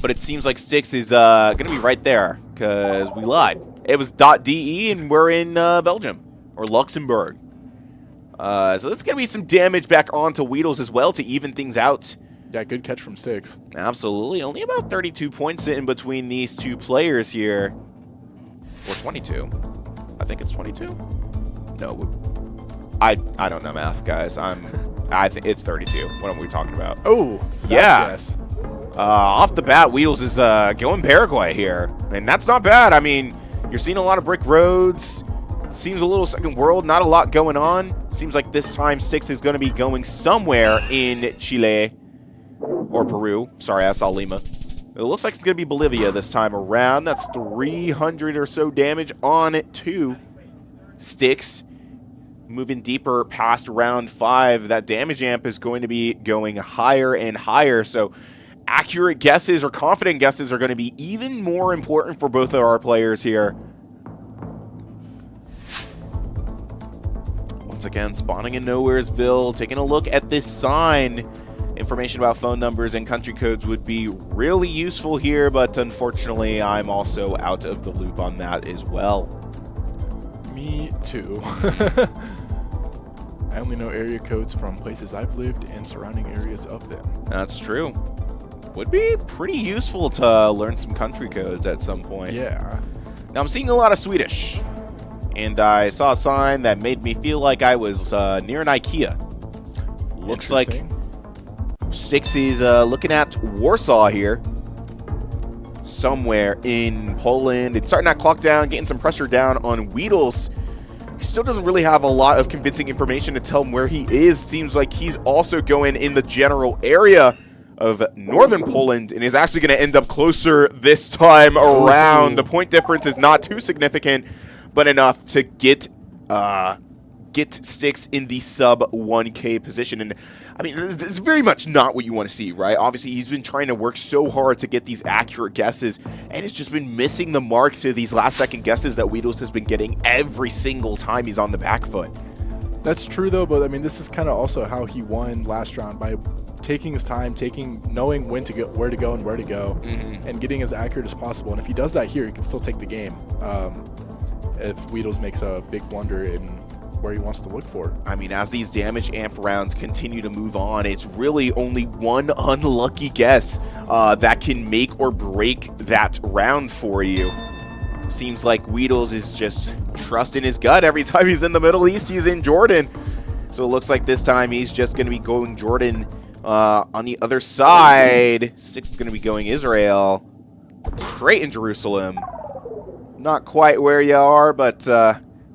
but it seems like Styx is going to be right there because we lied. It was .de and we're in Belgium or Luxembourg. So there's going to be some damage back onto Weedles as well to even things out. Yeah, good catch from Styx. Absolutely. Only about 32 points in between these two players here. Or 22. I think it's 22. No, I don't know math, guys. I think it's 32. What are we talking about? Oh, yeah. Guess. Off the bat, Weedles is going Paraguay here, and that's not bad. I mean, you're seeing a lot of brick roads. Seems a little second world, not a lot going on. Seems like this time Styx is going to be going somewhere in Chile or Peru. Sorry, I saw Lima. It looks like it's going to be Bolivia this time around. That's 300 or so damage on it to Styx. Moving deeper past round 5, that damage amp is going to be going higher and higher. So accurate guesses or confident guesses are going to be even more important for both of our players here. Once again, spawning in Nowheresville, taking a look at this sign. Information about phone numbers and country codes would be really useful here, but unfortunately, I'm also out of the loop on that as well. Me too. I only know area codes from places I've lived and surrounding areas of them. That's true. Would be pretty useful to learn some country codes at some point. Yeah. Now I'm seeing a lot of Swedish, and I saw a sign that made me feel like I was near an IKEA. Looks like Styx is looking at Warsaw here. Somewhere in Poland. It's starting that clock down, getting some pressure down on Weedles. he still doesn't really have a lot of convincing information to tell him where he is. Seems like he's also going in the general area of northern Poland and is actually going to end up closer this time around. The point difference is not too significant, but enough to get Styx in the sub 1K position. And I mean, it's very much not what you want to see, right? Obviously, he's been trying to work so hard to get these accurate guesses, and it's just been missing the mark to these last-second guesses that Weedles has been getting every single time he's on the back foot. That's true, though, but I mean, this is kind of also how he won last round, by taking his time, knowing when to go, where to go, and where to go, and getting as accurate as possible. And if he does that here, he can still take the game. If Weedles makes a big blunder in where he wants to look for. I mean, as these damage amp rounds continue to move on, it's really only one unlucky guess that can make or break that round for you. Seems like Weedles is just trusting his gut every time he's in the Middle East. He's in Jordan. So it looks like this time he's just going to be going Jordan on the other side. Styx is going to be going Israel. Straight in Jerusalem. Not quite where you are, but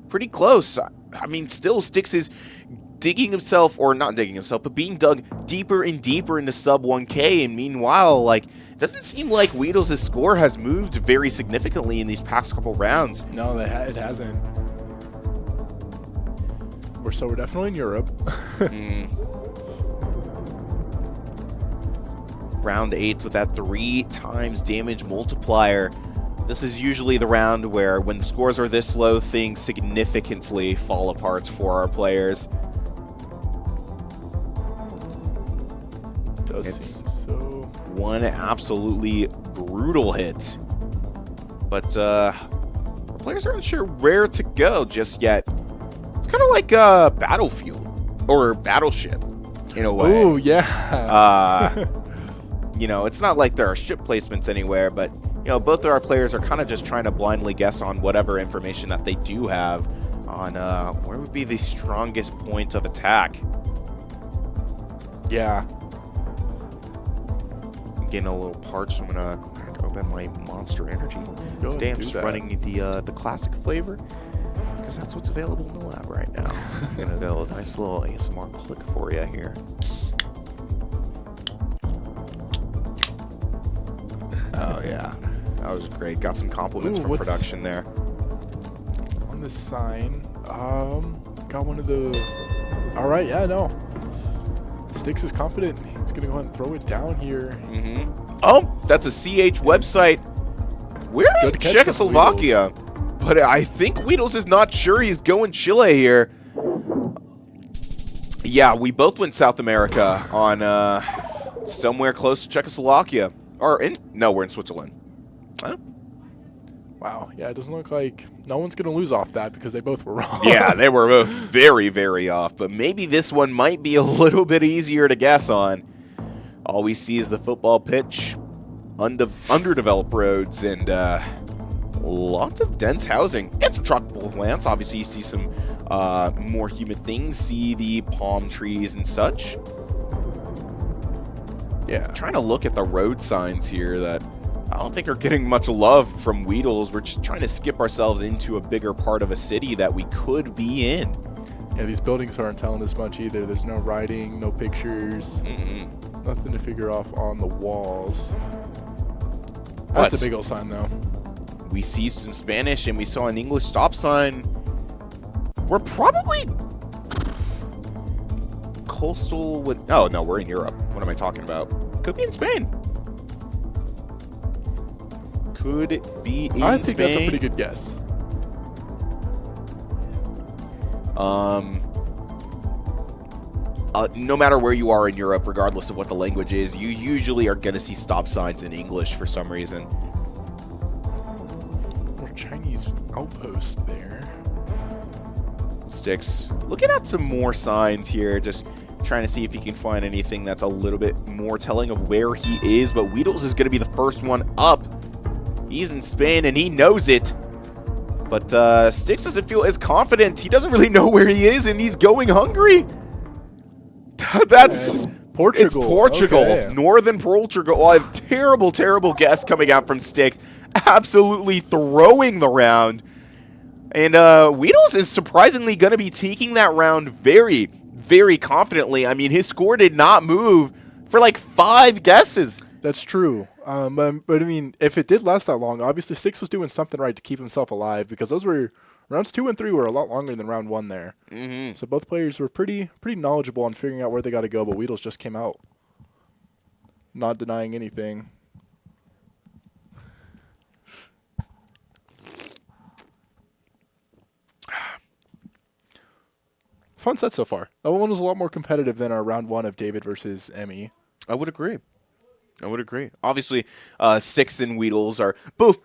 pretty close. I mean, still Styx is digging himself, or not digging himself, but being dug deeper and deeper into sub 1K. And meanwhile, like, it doesn't seem like Weedles' score has moved very significantly in these past couple rounds. No, it hasn't. We're definitely in Europe. Round 8 with that 3 times damage multiplier. This is usually the round where, when the scores are this low, things significantly fall apart for our players. It's so one absolutely brutal hit. But our players aren't sure where to go just yet. It's kind of like Battlefield or Battleship in a way. Oh, yeah. You know, it's not like there are ship placements anywhere, but you know, both of our players are kind of just trying to blindly guess on whatever information that they do have on where would be the strongest point of attack. Yeah. I'm getting a little parched. I'm gonna crack open my Monster Energy. Today I'm just running the classic flavor because that's what's available in the lab right now. I'm gonna go a nice little ASMR click for you here. Oh yeah. That was great. Got some compliments from production there. On this sign, got one of the... All right, yeah, no. Styx is confident. He's going to go ahead and throw it down here. Oh, that's a CH website. We're in Czechoslovakia, but I think Weedles is not sure he's going Chile here. Yeah, we both went South America on somewhere close to Czechoslovakia. No, we're in Switzerland. Huh? Wow. Yeah, it doesn't look like no one's going to lose off that because they both were wrong. Yeah, they were both very, very off. But maybe this one might be a little bit easier to guess on. All we see is the football pitch, underdeveloped roads, and lots of dense housing. And some tropical plants. Obviously, you see some more humid things. See the palm trees and such. Yeah. Trying to look at the road signs here that I don't think are getting much love from Weedles. We're just trying to skip ourselves into a bigger part of a city that we could be in. Yeah, these buildings aren't telling us much either. There's no writing, no pictures, nothing to figure off on the walls. That's a big old sign, though. We see some Spanish and we saw an English stop sign. We're probably coastal with... Oh, no, we're in Europe. What am I talking about? Could be in Spain. Could be in Spain. I think that's a pretty good guess. No matter where you are in Europe, regardless of what the language is, you usually are going to see stop signs in English for some reason. Or Chinese outpost there. Styx looking at some more signs here, just trying to see if he can find anything that's a little bit more telling of where he is, but Weedles is going to be the first one up. He's in Spain and he knows it. But Styx doesn't feel as confident. He doesn't really know where he is and he's going Hungary. That's Portugal. It's Portugal. Okay. Northern Portugal. Oh, a terrible, terrible guess coming out from Styx. Absolutely throwing the round. And Weedles is surprisingly going to be taking that round very, very confidently. I mean, his score did not move for like 5 guesses. That's true. But I mean, if it did last that long, obviously Six was doing something right to keep himself alive, because those were rounds 2 and 3 were a lot longer than round 1 there. So both players were pretty knowledgeable on figuring out where they got to go, but Weedles just came out not denying anything. Fun set so far. That one was a lot more competitive than our round 1 of David versus Emmy. I would agree. Obviously, Six and Weedles are both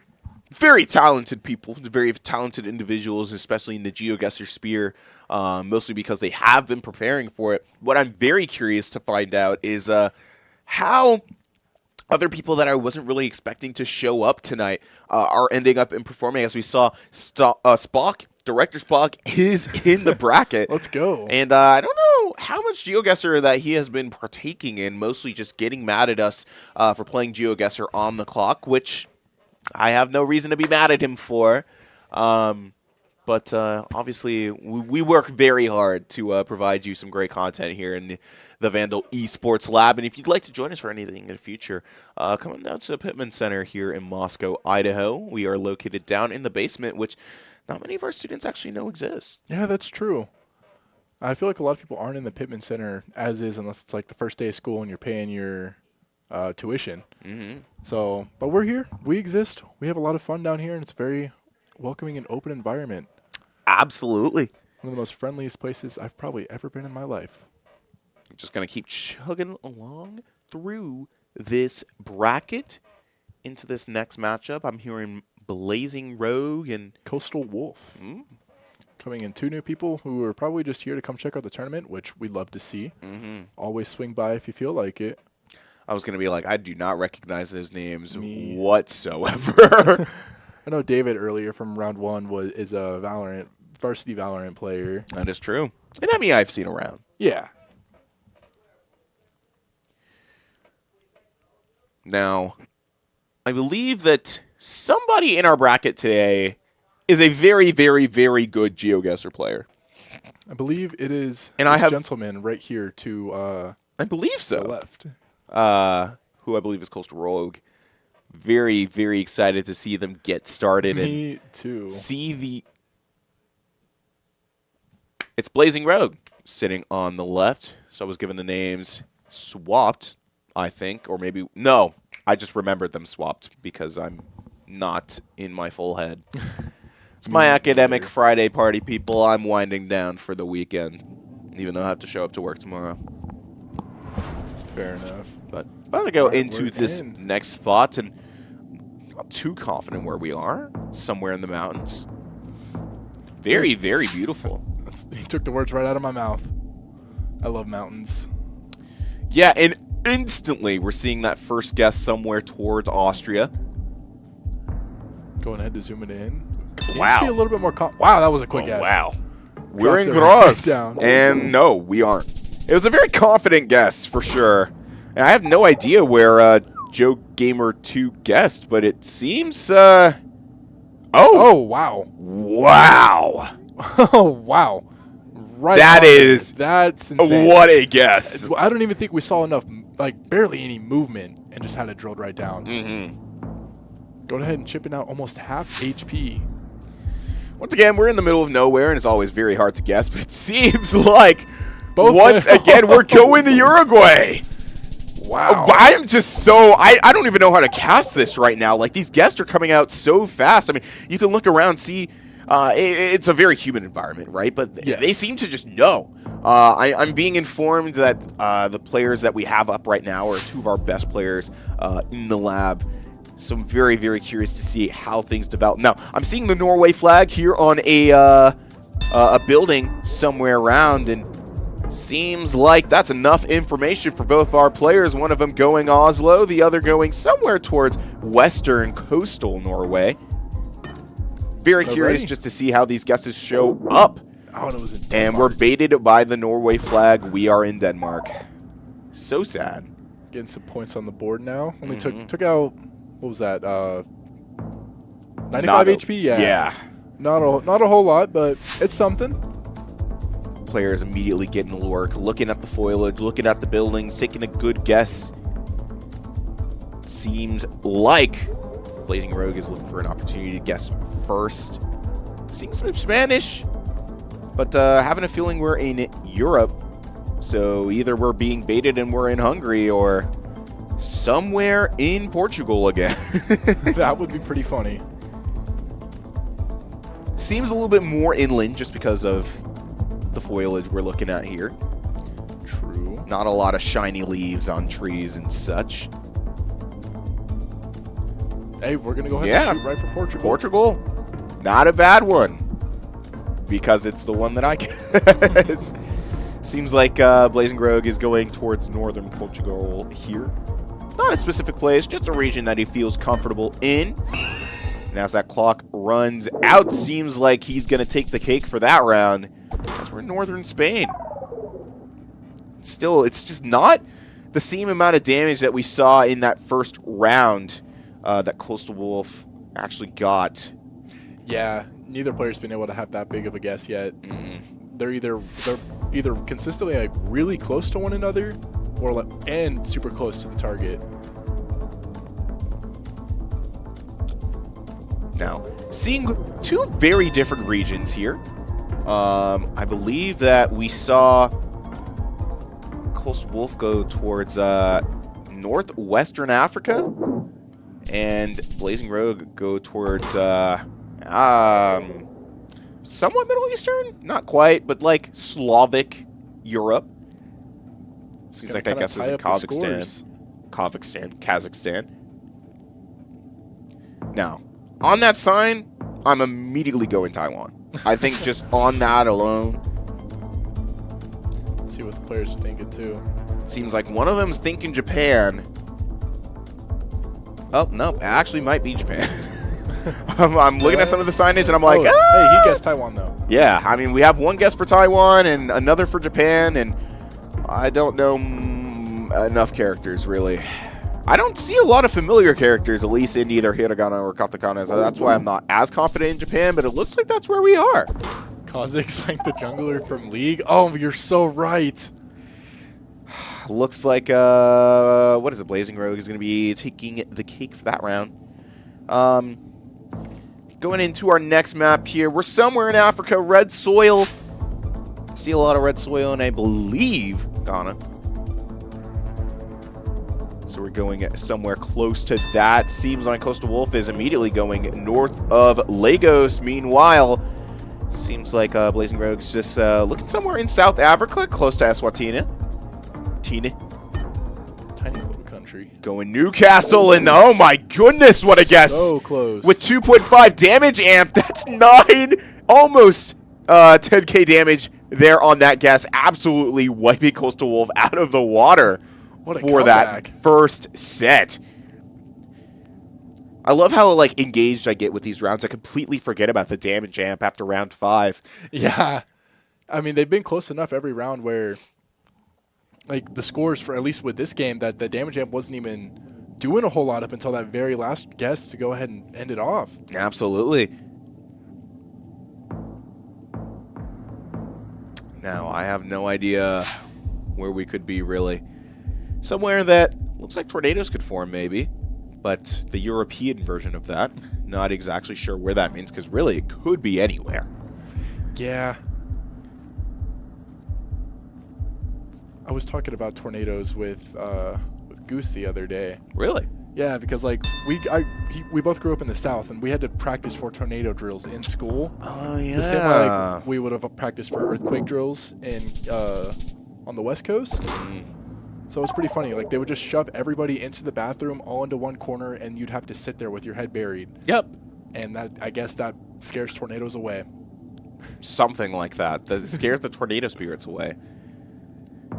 very talented people, very talented individuals, especially in the GeoGuesser sphere, mostly because they have been preparing for it. What I'm very curious to find out is how other people that I wasn't really expecting to show up tonight are ending up in performing. As we saw, Spock, Director Spock, is in the bracket. Let's go. And I don't know how much GeoGuesser that he has been partaking in, mostly just getting mad at us for playing GeoGuesser on the clock, which I have no reason to be mad at him for. But obviously, we work very hard to provide you some great content here in the Vandal Esports Lab. And if you'd like to join us for anything in the future, come on down to the Pittman Center here in Moscow, Idaho. We are located down in the basement, which not many of our students actually know exists. Yeah, that's true. I feel like a lot of people aren't in the Pittman Center as is, unless it's like the first day of school and you're paying your tuition. So, but we're here. We exist. We have a lot of fun down here, and it's a very welcoming and open environment. Absolutely. One of the most friendliest places I've probably ever been in my life. I'm just going to keep chugging along through this bracket into this next matchup. I'm hearing Blazing Rogue and Coastal Wolf. Coming in 2 new people who are probably just here to come check out the tournament, which we'd love to see. Always swing by if you feel like it. I was going to be like, I do not recognize those names whatsoever. I know David earlier from round 1 is a varsity Valorant player. That is true. And Emmy I've seen around. Yeah. Now, I believe that somebody in our bracket today is a very, very, very good GeoGuesser player. I believe it is and this gentleman right here to I believe so. the left. Who I believe is Coastal Rogue. Very, very excited to see them get started. Me too. It's Blazing Rogue sitting on the left. So I was given the names swapped, I think, or maybe no. I just remembered them swapped because I'm not in my full head. It's my academic Friday party, people. I'm winding down for the weekend, even though I have to show up to work tomorrow. Fair enough. But I'm going to go into this next spot, and I'm not too confident where we are. Somewhere in the mountains. Very, very beautiful. He took the words right out of my mouth. I love mountains. Yeah, and instantly we're seeing that first guess somewhere towards Austria. Going ahead to zoom it in. Wow. Seems to be a little bit more wow, that was a quick guess. Wow. We're in Graz. And no, we aren't. It was a very confident guess, for sure. And I have no idea where Joe Gamer 2 guessed, but it seems... Oh, wow. Wow. Oh, wow. Right. That's insane. What a guess. I don't even think we saw enough, like, barely any movement, and just had it drilled right down. Going ahead and chipping out almost half HP. Once again, we're in the middle of nowhere, and it's always very hard to guess, but it seems like once again we're going to Uruguay. Wow. I am just so... I don't even know how to cast this right now. Like, these guests are coming out so fast. I mean, you can look around, see... it's a very human environment, right? But they seem to just know. I'm being informed that the players that we have up right now are 2 of our best players in the lab. So I'm very, very curious to see how things develop. Now, I'm seeing the Norway flag here on a building somewhere around, and seems like that's enough information for both our players. One of them going Oslo, the other going somewhere towards western coastal Norway. Very curious just to see how these guesses show up. Oh, and it was in Denmark. And we're baited by the Norway flag. We are in Denmark. So sad. Getting some points on the board now. Only took out, what was that? 95 HP? Yeah. Not a whole lot, but it's something. Players immediately getting to work, looking at the foliage, looking at the buildings, taking a good guess. Seems like Blazing Rogue is looking for an opportunity to guess first. Seeing some Spanish, but having a feeling we're in Europe. So either we're being baited and we're in Hungary, or somewhere in Portugal again. That would be pretty funny. Seems a little bit more inland just because of the foliage we're looking at here. True. Not a lot of shiny leaves on trees and such. Hey, we're going to go ahead and shoot right for Portugal. Portugal, not a bad one. Because it's the one that I guess. Seems like Blazing Rogue is going towards northern Portugal here. Not a specific place, just a region that he feels comfortable in. And as that clock runs out, seems like he's going to take the cake for that round. As we're in northern Spain. Still, it's just not the same amount of damage that we saw in that first round that Coastal Wolf actually got. Yeah, neither player's been able to have that big of a guess yet. They're either consistently like really close to one another, or and super close to the target. Now, seeing two very different regions here. I believe that we saw Coastal Wolf go towards northwestern Africa, and Blazing Rogue go towards somewhat Middle Eastern, not quite, but like Slavic Europe. Seems like I guess it was in Kazakhstan. Now, on that sign, I'm immediately going Taiwan. I think just on that alone. Let's see what the players are thinking too. Seems like one of them's thinking Japan. Oh, no, it actually might be Japan. I'm looking at some of the signage and I'm like, hey, he guessed Taiwan though. Yeah, I mean, we have one guess for Taiwan and another for Japan, and I don't know enough characters, really. I don't see a lot of familiar characters, at least in either Hiragana or Katakana, so that's why I'm not as confident in Japan, but it looks like that's where we are. Kha'Zix's like the jungler from League? Oh, you're so right. Looks like, what is it, Blazing Rogue is going to be taking the cake for that round. Going into our next map here, we're somewhere in Africa, red soil. I see a lot of red soil, and I believe Ghana. So we're going somewhere close to that. Seems like Coastal Wolf is immediately going north of Lagos. Meanwhile, seems like Blazing Rogue's just looking somewhere in South Africa, close to Eswatini. Tiny little country. Going Newcastle, and oh my goodness, what a guess. So close. With 2.5 damage amp, that's 9, almost 10k damage there on that guess. Absolutely wiping Coastal Wolf out of the water. What a for comeback. That first set. I love how like engaged I get with these rounds. I completely forget about the damage amp after round 5. Yeah. I mean, they've been close enough every round where like the scores for at least with this game that the damage amp wasn't even doing a whole lot up until that very last guess to go ahead and end it off. Absolutely. Now, I have no idea where we could be really. Somewhere that looks like tornadoes could form, maybe. But the European version of that, not exactly sure where that means, because really it could be anywhere. Yeah. I was talking about tornadoes with Goose the other day. Really? Yeah, because like we both grew up in the South, and we had to practice for tornado drills in school. Oh yeah. The same way like we would have practiced for earthquake drills in on the West Coast. So it's pretty funny. Like they would just shove everybody into the bathroom all into one corner, and you'd have to sit there with your head buried. Yep. And that, I guess, that scares tornadoes away. Something like that. That scares the tornado spirits away.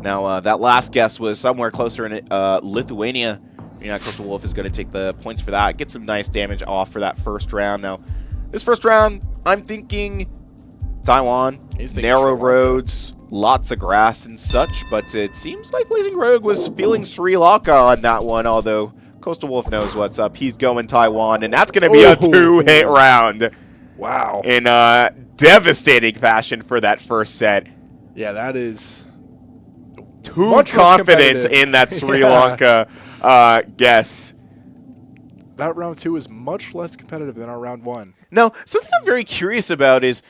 Now that last guess was somewhere closer in Lithuania. Coastal Wolf is going to take the points for that. Get some nice damage off for that first round. Now, this first round, I'm thinking Taiwan. Narrow roads, lots of grass and such. But it seems like Blazing Rogue was feeling Sri Lanka on that one. Although Coastal Wolf knows what's up. He's going Taiwan, and that's going to be a 2-hit round. Wow. in devastating fashion for that first set. Yeah, that is Too much less confident competitive. in that Sri Yeah. Lanka guess. That round 2 is much less competitive than our round 1. Now, something I'm very curious about is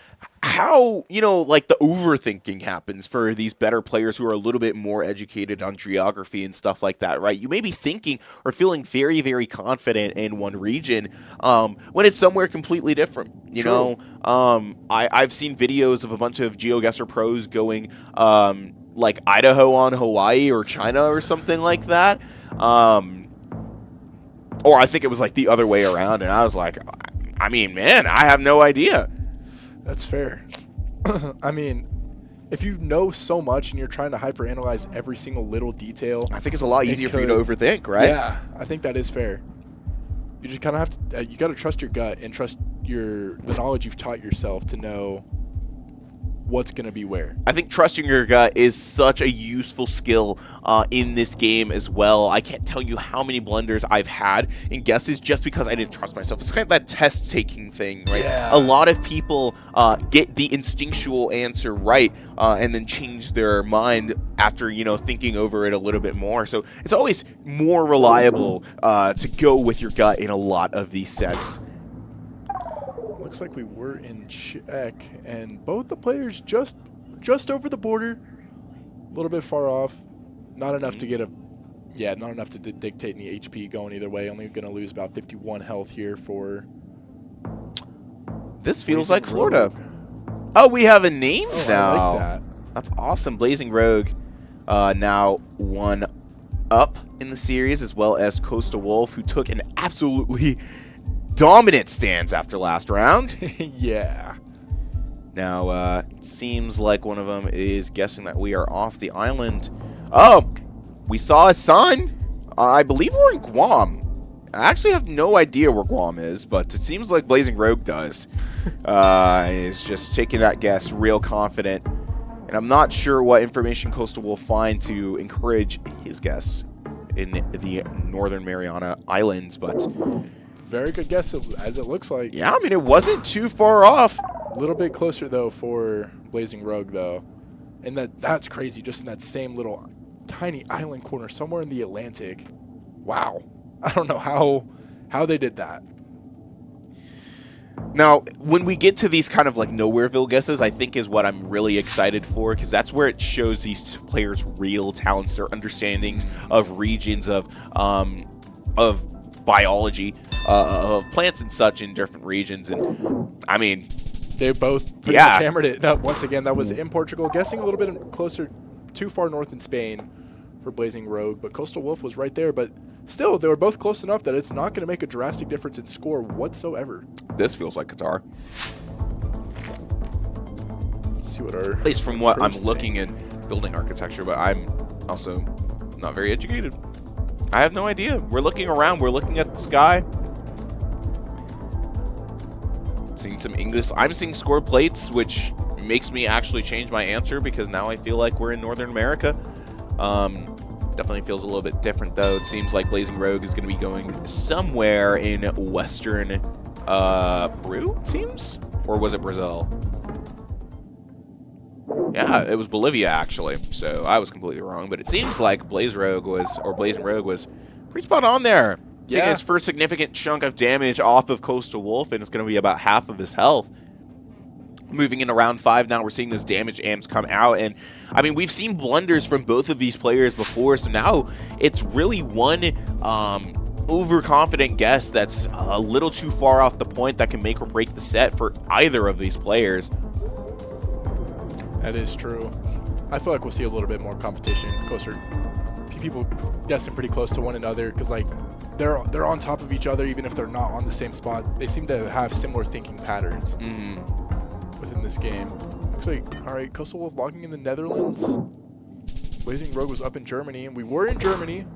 how, like the overthinking happens for these better players who are a little bit more educated on geography and stuff like that, right? You may be thinking or feeling very, very confident in one region when it's somewhere completely different. You True. know, I've seen videos of a bunch of GeoGuesser pros going like Idaho on Hawaii or China or something like that. Or I think it was like the other way around, and I was like, I mean, man, I have no idea. That's fair. I mean, if you know so much and you're trying to hyperanalyze every single little detail, I think it's a lot easier for you to overthink, right? Yeah, I think that is fair. You just kind of have to. You got to trust your gut and trust the knowledge you've taught yourself to know what's going to be where. I think trusting your gut is such a useful skill in this game as well. I can't tell you how many blunders I've had in guesses just because I didn't trust myself. It's kind of that test-taking thing, right? Yeah. A lot of people get the instinctual answer right and then change their mind after, thinking over it a little bit more. So it's always more reliable to go with your gut in a lot of these sets. Looks like we were in check, and both the players just over the border, a little bit far off. Not enough to get not enough to dictate any HP going either way. Only going to lose about 51 health here for. This feels like Florida. Oh, we have a names now. I like that. That's awesome. Blazing Rogue now 1 up in the series, as well as Coastal Wolf, who took an absolutely dominant stance after last round. Yeah. Now, it seems like one of them is guessing that we are off the island. Oh, we saw a sign. I believe we're in Guam. I actually have no idea where Guam is, but it seems like Blazing Rogue does. Is just taking that guess real confident. And I'm not sure what information Coastal will find to encourage his guess in the Northern Mariana Islands, but very good guess as it looks like. Yeah, I mean, it wasn't too far off. A little bit closer, though, for Blazing Rogue, though. And that's crazy, just in that same little tiny island corner somewhere in the Atlantic. Wow. I don't know how they did that. Now, when we get to these kind of like Nowhereville guesses, I think is what I'm really excited for, because that's where it shows these players' real talents, their understandings of regions, of biology, of plants and such in different regions. And I mean, they both pretty much hammered it. Once again, that was in Portugal, guessing a little bit closer, too far north in Spain for Blazing Rogue, but Coastal Wolf was right there. But still, they were both close enough that it's not going to make a drastic difference in score whatsoever. This feels like Qatar. Let's see what our, at least from what I'm looking at building architecture, but I'm also not very educated. I have no idea. We're looking around. We're looking at the sky. Seeing some English. I'm seeing score plates, which makes me actually change my answer because now I feel like we're in Northern America. Definitely feels a little bit different, though. It seems like Blazing Rogue is going to be going somewhere in Western Peru, it seems? Or was it Brazil? Yeah, it was Bolivia, actually. So I was completely wrong. But it seems like Blazing Rogue was pretty spot on there. Yeah. Taking his first significant chunk of damage off of Coastal Wolf, and it's going to be about half of his health. Moving into round 5 now, we're seeing those damage amps come out. And, I mean, we've seen blunders from both of these players before, so now it's really one overconfident guess that's a little too far off the point that can make or break the set for either of these players. That is true. I feel like we'll see a little bit more competition, closer. People guessing pretty close to one another because, like, they're on top of each other even if they're not on the same spot. They seem to have similar thinking patterns within this game. Looks like, all right, Coastal Wolf logging in the Netherlands. Blazing Rogue was up in Germany, and we were in Germany.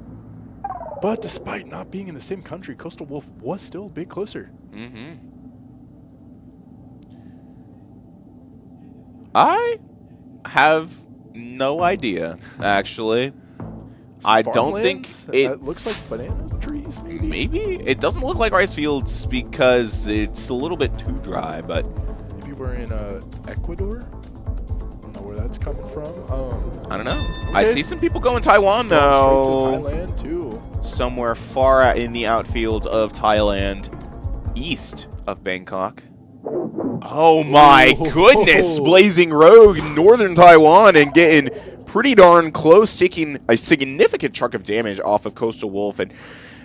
But despite not being in the same country, Coastal Wolf was still a bit closer. I have no idea, actually. Some I don't think farmlands? it. That looks like banana trees, maybe? Maybe it doesn't look like rice fields because it's a little bit too dry, but Maybe we're in Ecuador? I don't know where that's coming from. I don't know. Okay. I see some people going Taiwan Going though. straight to Thailand, too. Somewhere far out in the outfields of Thailand, east of Bangkok. Oh my Ooh. goodness! Blazing Rogue, northern Taiwan, and getting pretty darn close, taking a significant chunk of damage off of Coastal Wolf. And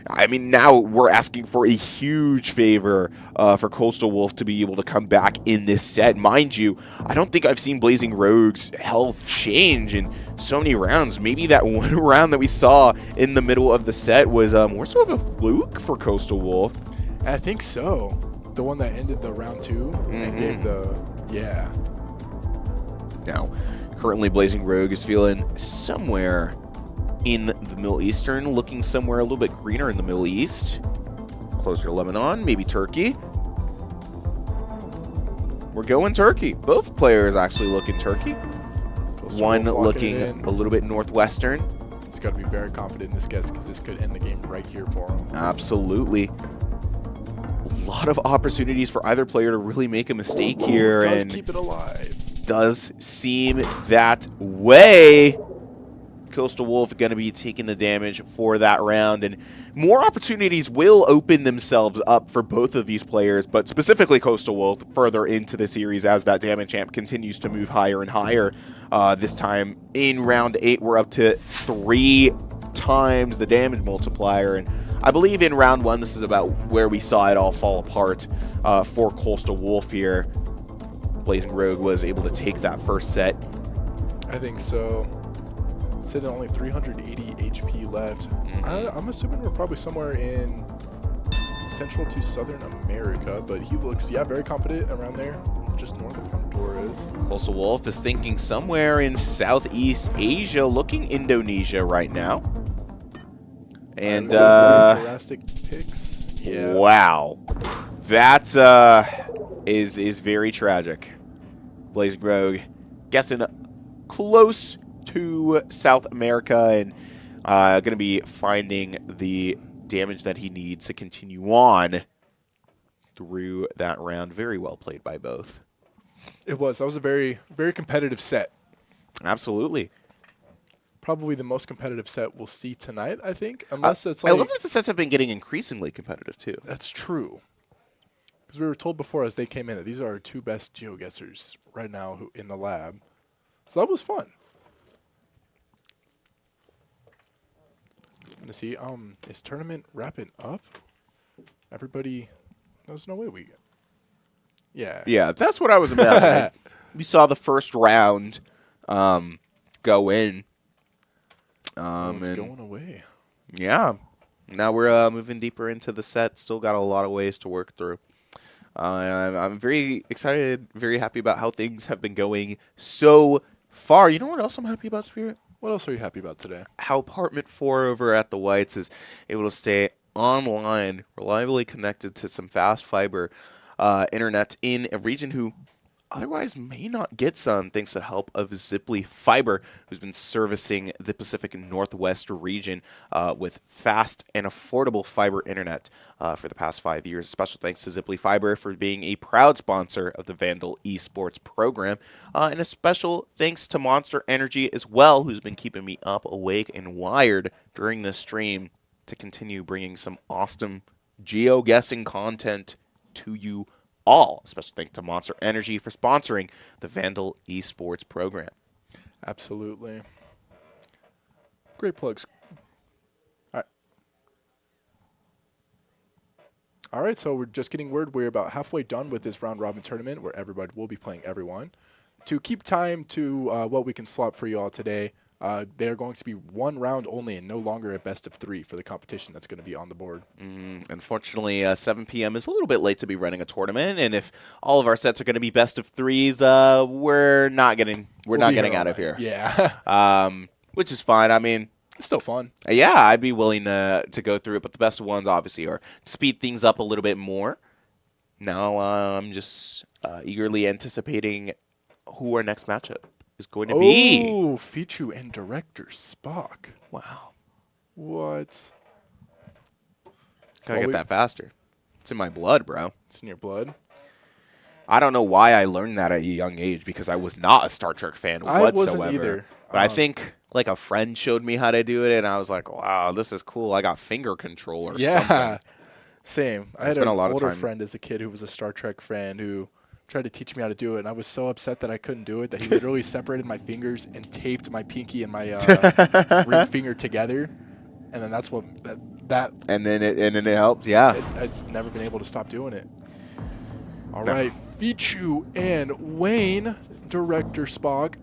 I mean, now we're asking for a huge favor for Coastal Wolf to be able to come back in this set. Mind you, I don't think I've seen Blazing Rogue's health change in so many rounds. Maybe that one round that we saw in the middle of the set was more sort of a fluke for Coastal Wolf. I think so. The one that ended the round 2 and gave the... Yeah. Now, currently Blazing Rogue is feeling somewhere in the Middle Eastern, looking somewhere a little bit greener in the Middle East. Closer to Lebanon, maybe Turkey. We're going Turkey. Both players actually looking Turkey. One looking a little bit northwestern. He's got to be very confident in this guess because this could end the game right here for him. Absolutely. A lot of opportunities for either player to really make a mistake here. Does and keep it alive. Does seem that way. Coastal Wolf going to be taking the damage for that round, and more opportunities will open themselves up for both of these players, but specifically Coastal Wolf further into the series as that damage amp continues to move higher and higher. This time in round 8, we're up to 3 times the damage multiplier, and I believe in round 1 this is about where we saw it all fall apart for Coastal Wolf here. Blazing Rogue was able to take that first set. I think so. Sitting at only 380 HP left. I'm assuming we're probably somewhere in Central to Southern America, but he looks, very confident around there, just north of Honduras. Coastal Wolf is thinking somewhere in Southeast Asia, looking Indonesia right now. And drastic picks. Yeah. Wow, that is very tragic. Blazing Rogue guessing close to South America and going to be finding the damage that he needs to continue on through that round. Very well played by both. It was. That was a very, very competitive set. Absolutely. Probably the most competitive set we'll see tonight, I think. Unless it's like... I love that the sets have been getting increasingly competitive, too. That's true. Because we were told before as they came in that these are our 2 best GeoGuessers right now in the lab. So that was fun. To see, is tournament wrapping up? Everybody, there's no way we. Yeah, that's what I was imagining. We saw the first round go in. It's going away. Yeah, now we're moving deeper into the set. Still got a lot of ways to work through. I'm very excited, very happy about how things have been going so far. You know what else I'm happy about, Spirit? What else are you happy about today? How Apartment 4 over at the Whites is able to stay online, reliably connected to some fast fiber internet in a region who otherwise may not get some, thanks to the help of Ziply Fiber, who's been servicing the Pacific Northwest region with fast and affordable fiber internet for the past 5 years. Special thanks to Ziply Fiber for being a proud sponsor of the Vandal Esports program. And a special thanks to Monster Energy as well, who's been keeping me up, awake, and wired during this stream to continue bringing some awesome GeoGuessing content to you all. Special thanks to Monster Energy for sponsoring the Vandal Esports program. Absolutely. Great plugs. All right, so we're just getting word we're about halfway done with this round robin tournament where everybody will be playing everyone. To keep time to what we can slot for you all today, they're going to be 1 round only and no longer a best of 3 for the competition that's going to be on the board. Unfortunately, 7 p.m. is a little bit late to be running a tournament, and if all of our sets are going to be best of 3s, we're not getting out of here. Yeah. Which is fine. I mean, it's still fun. Yeah, I'd be willing to go through it, but the best of ones obviously are to speed things up a little bit more. Now I'm just eagerly anticipating who our next matchup is going to be. Oh, Fichu and Director Spock. Wow. What? Gotta Well, get that faster. It's in my blood, bro. It's in your blood. I don't know why I learned that at a young age because I was not a Star Trek fan I whatsoever. wasn't either. But I think like a friend showed me how to do it, and I was like, "Wow, this is cool." I got finger control or something. Same. I had spent an a lot of older time- friend as a kid who was a Star Trek fan who tried to teach me how to do it, and I was so upset that I couldn't do it that he literally separated my fingers and taped my pinky and my ring finger together, and then that's what that And then it helped. Yeah. I've never been able to stop doing it. All No. right, Fichu and Wayne, Director Spock.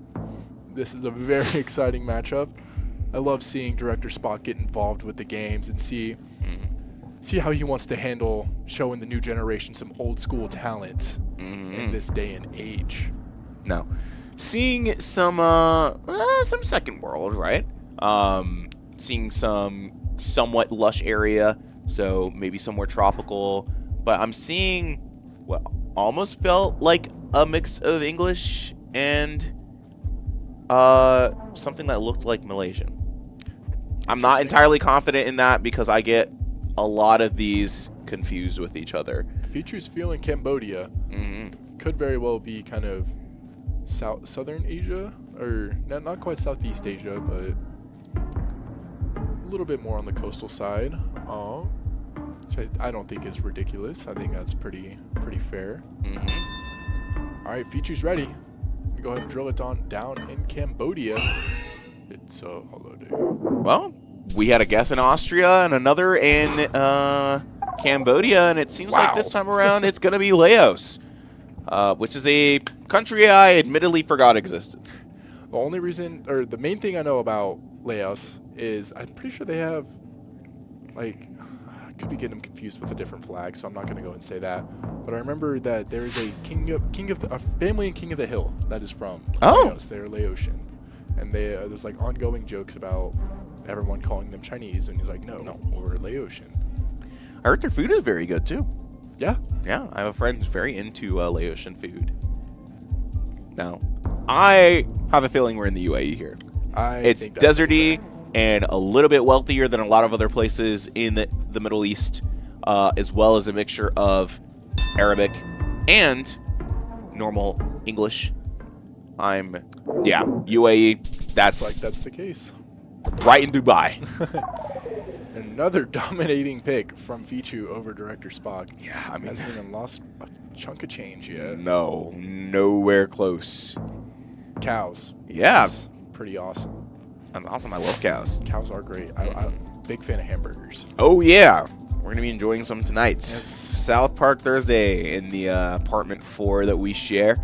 This is a very exciting matchup. I love seeing Director Spock get involved with the games and see how he wants to handle showing the new generation some old school talent in this day and age. No. Seeing some second world, right? Seeing some somewhat lush area, so maybe somewhere tropical. But I'm seeing what almost felt like a mix of English and something that looked like Malaysian. I'm not entirely confident in that because I get a lot of these confused with each other. Fichu's feeling Cambodia could very well be kind of southern Asia, or not quite Southeast Asia, but a little bit more on the coastal side. Which I don't think is ridiculous. I think that's pretty fair. All right, Fichu's ready. Let me go ahead and drill it down in Cambodia. It's a holiday. Well, we had a guess in Austria and another in Cambodia, and it seems like this time around it's going to be Laos, which is a country I admittedly forgot existed. The only reason, or the main thing I know about Laos is I'm pretty sure they have, like, I could be getting them confused with a different flag, so I'm not going to go and say that. But I remember that there is a a family in King of the Hill that is from Laos. They're Laotian, and there's like ongoing jokes about everyone calling them Chinese, and he's like, no, we're Laotian. I heard their food is very good too. Yeah. Yeah, I have a friend who's very into Laotian food. Now, I have a feeling we're in the UAE here. It's deserty and a little bit wealthier than a lot of other places in the Middle East, as well as a mixture of Arabic and normal English. UAE, That's the case. right in Dubai. Another dominating pick from Fichu over Director Spock. Yeah, I mean, hasn't even lost a chunk of change yet. no, nowhere close. Cows. Yeah. That's pretty awesome. That's awesome. I love cows. Cows are great. I'm big fan of hamburgers. Oh, yeah. We're going to be enjoying some tonight. Yes. South Park Thursday in the apartment 4 that we share.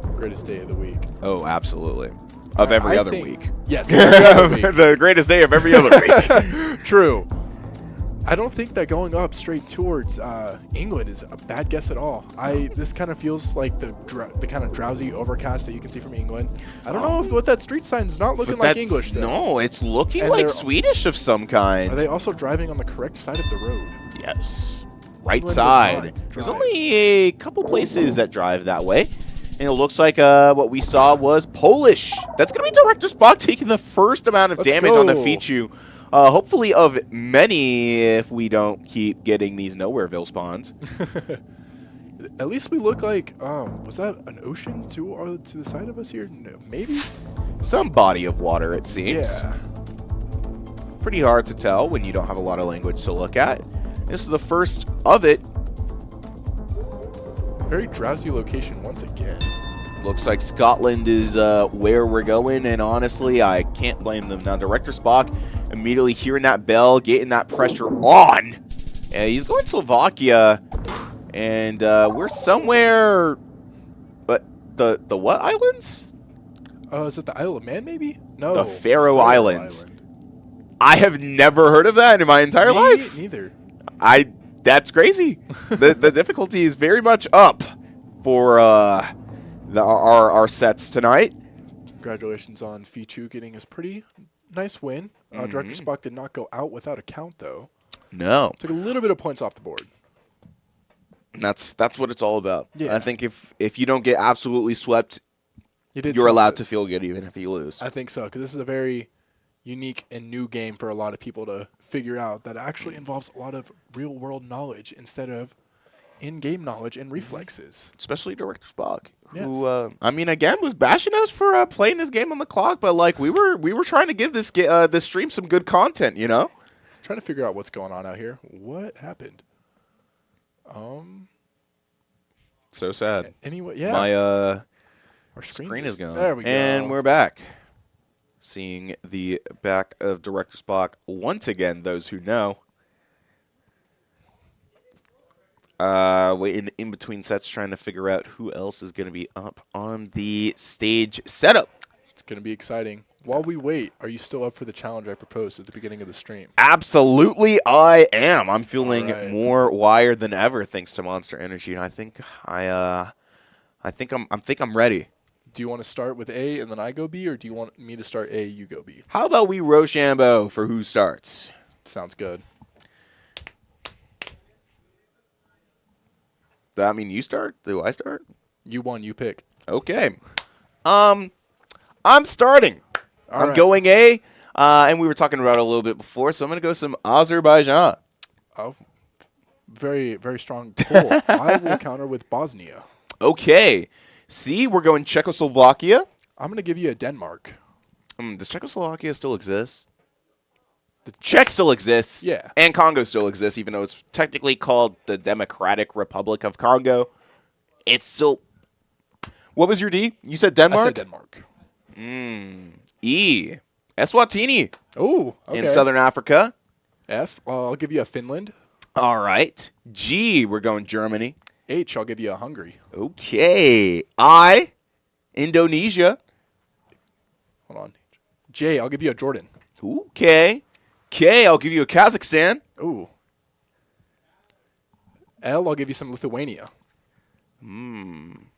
Greatest day of the week. Oh, absolutely. Of every other week. Yes. Every other week. The greatest day of every other week. True. I don't think that going up straight towards England is a bad guess at all. This kind of feels like the kind of drowsy overcast that you can see from England. I don't know what that street sign is not looking like English, though. No, it's looking And like they're- Swedish of some kind. Are they also driving on the correct side of the road? Yes. Right England does side. not There's drive. only a couple places that drive that way. And it looks like what we saw was Polish. That's going to be Director Spock taking the first amount of Let's damage on the go. Fichu. Hopefully of many if we don't keep getting these Nowhereville spawns. At least we look like, was that an ocean to the side of us here? No, maybe? Some body of water, it seems. Yeah. Pretty hard to tell when you don't have a lot of language to look at. This is the first of it. Very drowsy location once again. Looks like Scotland is where we're going, and honestly, I can't blame them. Now, Director Spock immediately hearing that bell, getting that pressure on. And he's going Slovakia, and we're somewhere... But the what islands? Is it the Isle of Man, maybe? No. The Faroe Islands. I have never heard of that in my entire life. Neither. That's crazy. The difficulty is very much up for our sets tonight. Congratulations on Fichu getting his pretty nice win. Director Spock did not go out without a count, though. No. Took a little bit of points off the board. That's what it's all about. Yeah. I think if you don't get absolutely swept, you're allowed to feel good even if you lose. I think so, because this is a very unique and new game for a lot of people to figure out that actually involves a lot of real world knowledge instead of in-game knowledge and reflexes. Especially Director Spock, Yes. who I mean, again, was bashing us for playing this game on the clock, but like we were trying to give this stream some good content, you know. Trying to figure out what's going on out here. What happened? So sad. Anyway, yeah. My Our screen is gone. There we go. And we're back. Seeing the back of Director Spock once again, those who know. Waiting in between sets, trying to figure out who else is going to be up on the stage setup. It's going to be exciting. While we wait, are you still up for the challenge I proposed at the beginning of the stream? Absolutely, I am. I'm feeling All right. more wired than ever thanks to Monster Energy, and I think I'm ready. Do you want to start with A and then I go B, or do you want me to start A, you go B? How about we Rochambeau for who starts? Sounds good. Does that mean you start? Do I start? You won, you pick. Okay. I'm starting. All I'm right. going A, and we were talking about it a little bit before, so I'm going to go some Azerbaijan. Oh, very, very strong pull. I will counter with Bosnia. Okay. C, we're going Czechoslovakia. I'm going to give you a Denmark. Does Czechoslovakia still exist? The Czech still exists. Yeah. And Congo still exists, even though it's technically called the Democratic Republic of Congo. It's still... What was your D? You said Denmark? I said Denmark. E, Eswatini Oh, okay. in Southern Africa. F, I'll give you a Finland. All right. G, we're going Germany. H, I'll give you a Hungary. Okay. I, Indonesia. Hold on. J, I'll give you a Jordan. Okay. K, I'll give you a Kazakhstan. Ooh. L, I'll give you some Lithuania. M,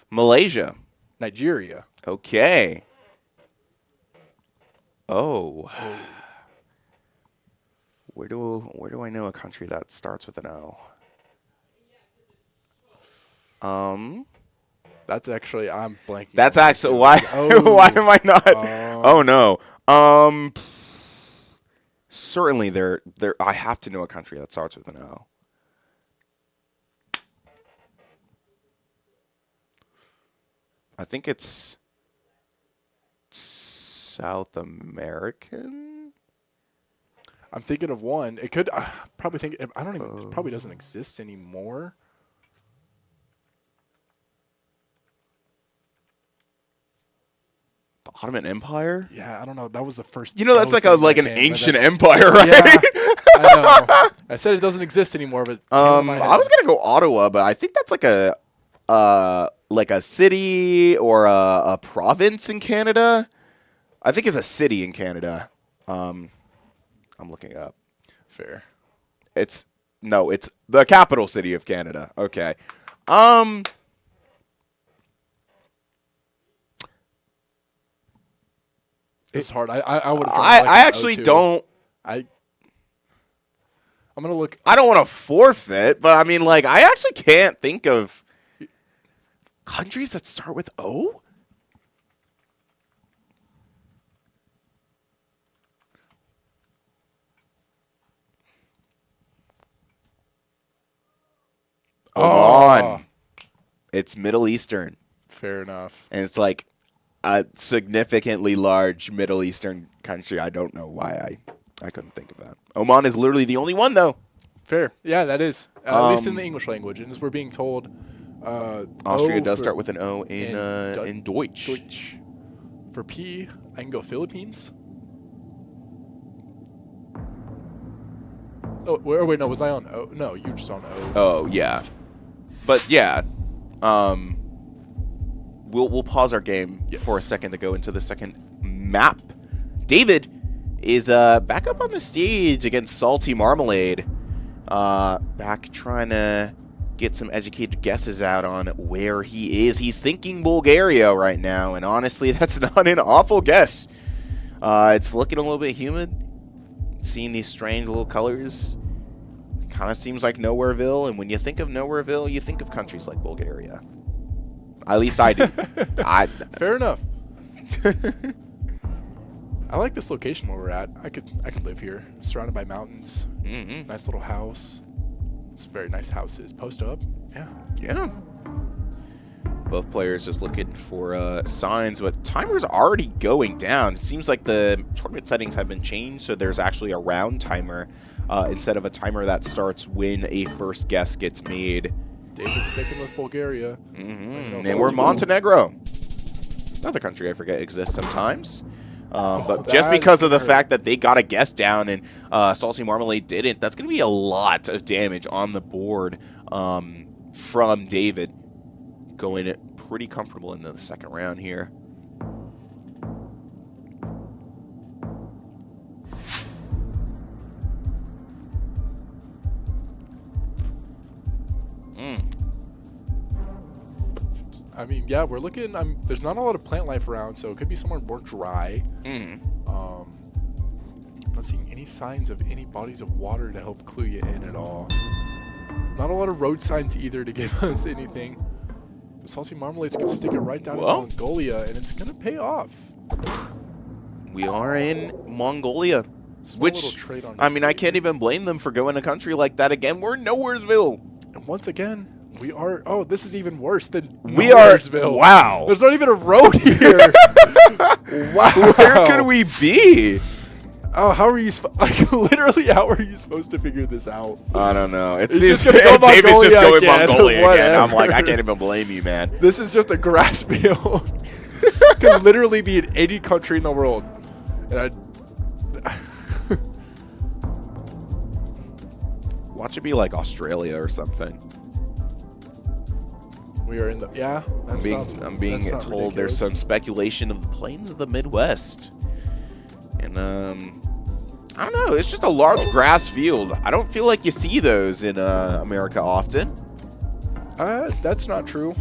Malaysia. Nigeria. Okay. Oh. Where do I know a country that starts with an O? That's actually, I'm blanking. That's actually why. Oh. Why am I not? Oh no. Certainly there. I have to know a country that starts with an O. I think it's South American. I'm thinking of one. It could, probably think, I don't even, it probably doesn't exist anymore. The Ottoman Empire. Yeah, I don't know. That was the first. You know, that's like an ancient empire, right? Yeah, I know. I said it doesn't exist anymore, but I was gonna go Ottawa, but I think that's like a city or a province in Canada. I think it's a city in Canada. I'm looking it up. Fair. It's the capital city of Canada. Okay. It's hard. I would have. I actually don't. I'm gonna look. I don't want to forfeit, but I mean, like, I actually can't think of countries that start with O. Oman. It's Middle Eastern. Fair enough. And it's like a significantly large Middle Eastern country. I don't know why I couldn't think of that. Oman is literally the only one, though. Fair. Yeah, that is. At least in the English language. And as we're being told, Austria does start with an O in Deutsch. Deutsch. For P, I can go Philippines. Oh, wait, no, was I on O? No, you were just on O. Oh, yeah. But, yeah. We'll pause our game for a second to go into the second map. David is back up on the stage against Salty Marmalade. Back trying to get some educated guesses out on where he is. He's thinking Bulgaria right now, and honestly, that's not an awful guess. It's looking a little bit humid. Seeing these strange little colors. Kind of seems like Nowhereville, and when you think of Nowhereville, you think of countries like Bulgaria. At least I do. Fair enough. I like this location where we're at. I could live here, surrounded by mountains. Nice little house. Some very nice houses. Post up. Yeah. Yeah. Both players just looking for signs, but timer's already going down. It seems like the tournament settings have been changed, so there's actually a round timer instead of a timer that starts when a first guess gets made. David's sticking with Bulgaria. And we're Montenegro. Another country I forget exists sometimes. But just because of the fact that they got a guess down and Salty Marmalade didn't, that's going to be a lot of damage on the board from David. Going pretty comfortable into the second round here. I mean, yeah, we're looking. There's not a lot of plant life around, so it could be somewhere more dry. Not seeing any signs of any bodies of water to help clue you in at all. Not a lot of road signs either to give us anything. But Salty Marmalade's going to stick it right down in Mongolia, and it's going to pay off. We are in Mongolia. Which, I mean, I can't even blame them for going to a country like that again. We're in Nowheresville. And once again, we are... Oh, this is even worse than Nowheresville. Wow. There's not even a road here. Wow. Where could we be? Oh, how are you... Like, literally, how are you supposed to figure this out? I don't know. It's just going to go David's just going again. Mongolia again. I'm like, I can't even blame you, man. This is just a grass field. Could literally be in any country in the world. And watch it be like Australia or something. We are in the... Yeah. I'm being told ridiculous. There's some speculation of the plains of the Midwest. And, I don't know. It's just a large grass field. I don't feel like you see those in America often. That's not true.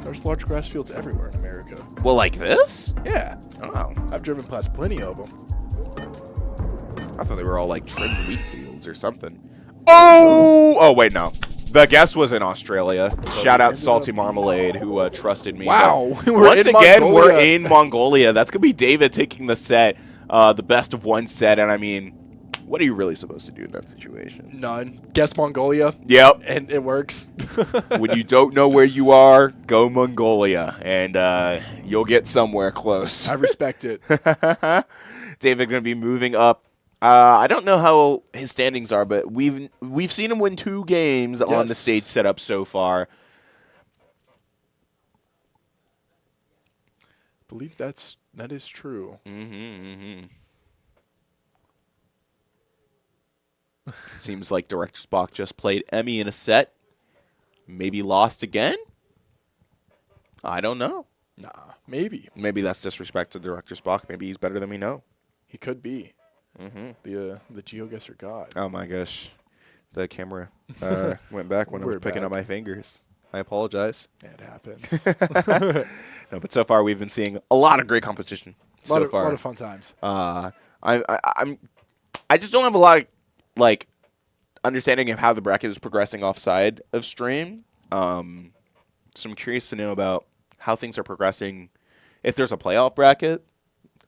There's large grass fields everywhere in America. Well, like this? Yeah. Oh. I've driven past plenty of them. I thought they were all like trimmed wheat fields or something. Oh! Oh, wait, no. The guess was in Australia. Shout out Salty Marmalade, who trusted me. Wow. Once again, we're in Mongolia. That's going to be David taking the set, the best of one set. And I mean, what are you really supposed to do in that situation? None. Guess Mongolia. Yep. And it works. When you don't know where you are, go Mongolia. And you'll get somewhere close. I respect it. David going to be moving up. I don't know how his standings are, but we've seen him win 2 games on the stage setup so far. I believe that is true. Seems like Director Spock just played Emmy in a set. Maybe lost again? I don't know. Nah, maybe. Maybe that's disrespect to Director Spock. Maybe he's better than we know. He could be. The GeoGuesser god. Oh my gosh. The camera went back when I was picking up my fingers. I apologize. It happens. No, but so far we've been seeing a lot of great competition so far. A lot of fun times. I just don't have a lot of like understanding of how the bracket is progressing offside of stream. So I'm curious to know about how things are progressing. If there's a playoff bracket,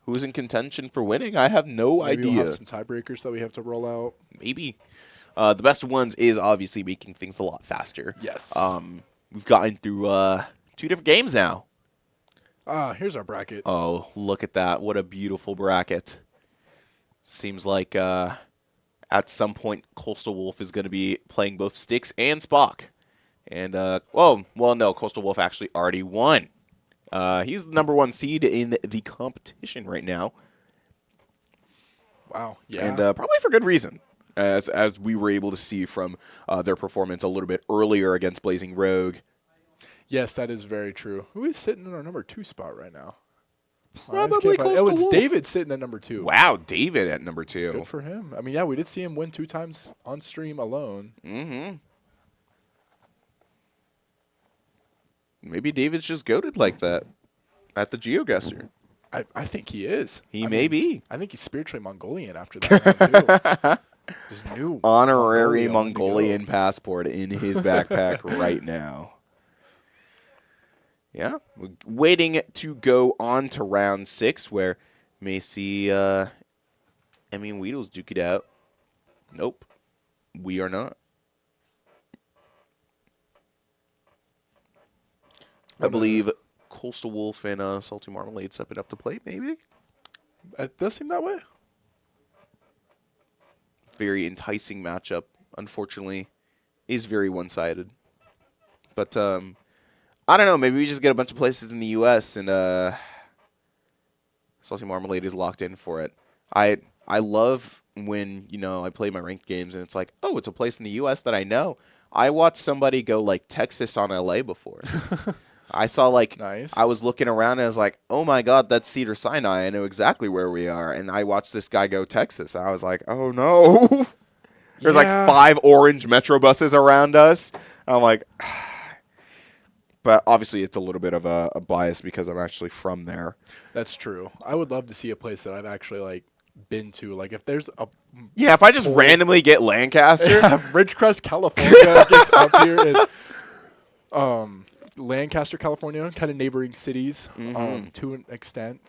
who's in contention for winning? I have no idea. We'll have some tiebreakers that we have to roll out. Maybe. The best of ones is obviously making things a lot faster. Yes. We've gotten through 2 different games now. Here's our bracket. Oh, look at that. What a beautiful bracket. Seems like at some point Coastal Wolf is going to be playing both Styx and Spock. And, well, no, Coastal Wolf actually already won. He's the #1 seed in the competition right now. Wow, yeah. And probably for good reason, as we were able to see from their performance a little bit earlier against Blazing Rogue. Yes, that is very true. Who is sitting in our #2 spot right now? Probably Coastal it's Wolf. David sitting at #2. Wow, David at #2. Good for him. I mean, yeah, we did see him win 2 times on stream alone. Maybe David's just goated like that at the GeoGuesser. I think he is. He may be. I think he's spiritually Mongolian after that round, too. His new honorary Mongolian passport in his backpack right now. Yeah, we're waiting to go on to round 6, where may see Emmy and Weedles duke it out. Nope, we are not. I believe Coastal Wolf and Salty Marmalade stepping up to plate, maybe? It does seem that way. Very enticing matchup. Unfortunately, is very one-sided. But I don't know. Maybe we just get a bunch of places in the U.S. and Salty Marmalade is locked in for it. I love when I play my ranked games and it's like, oh, it's a place in the U.S. that I know. I watched somebody go like Texas on L.A. before. I saw nice. I was looking around and I was like, oh my God, that's Cedar Sinai. I know exactly where we are. And I watched this guy go Texas. I was like, oh no. There's like 5 orange Metro buses around us. I'm like, but obviously it's a little bit of a bias because I'm actually from there. That's true. I would love to see a place that I've actually been to. Like if there's a if I just randomly get Lancaster, Ridgecrest, California gets up here, and Lancaster, California, kind of neighboring cities, to an extent.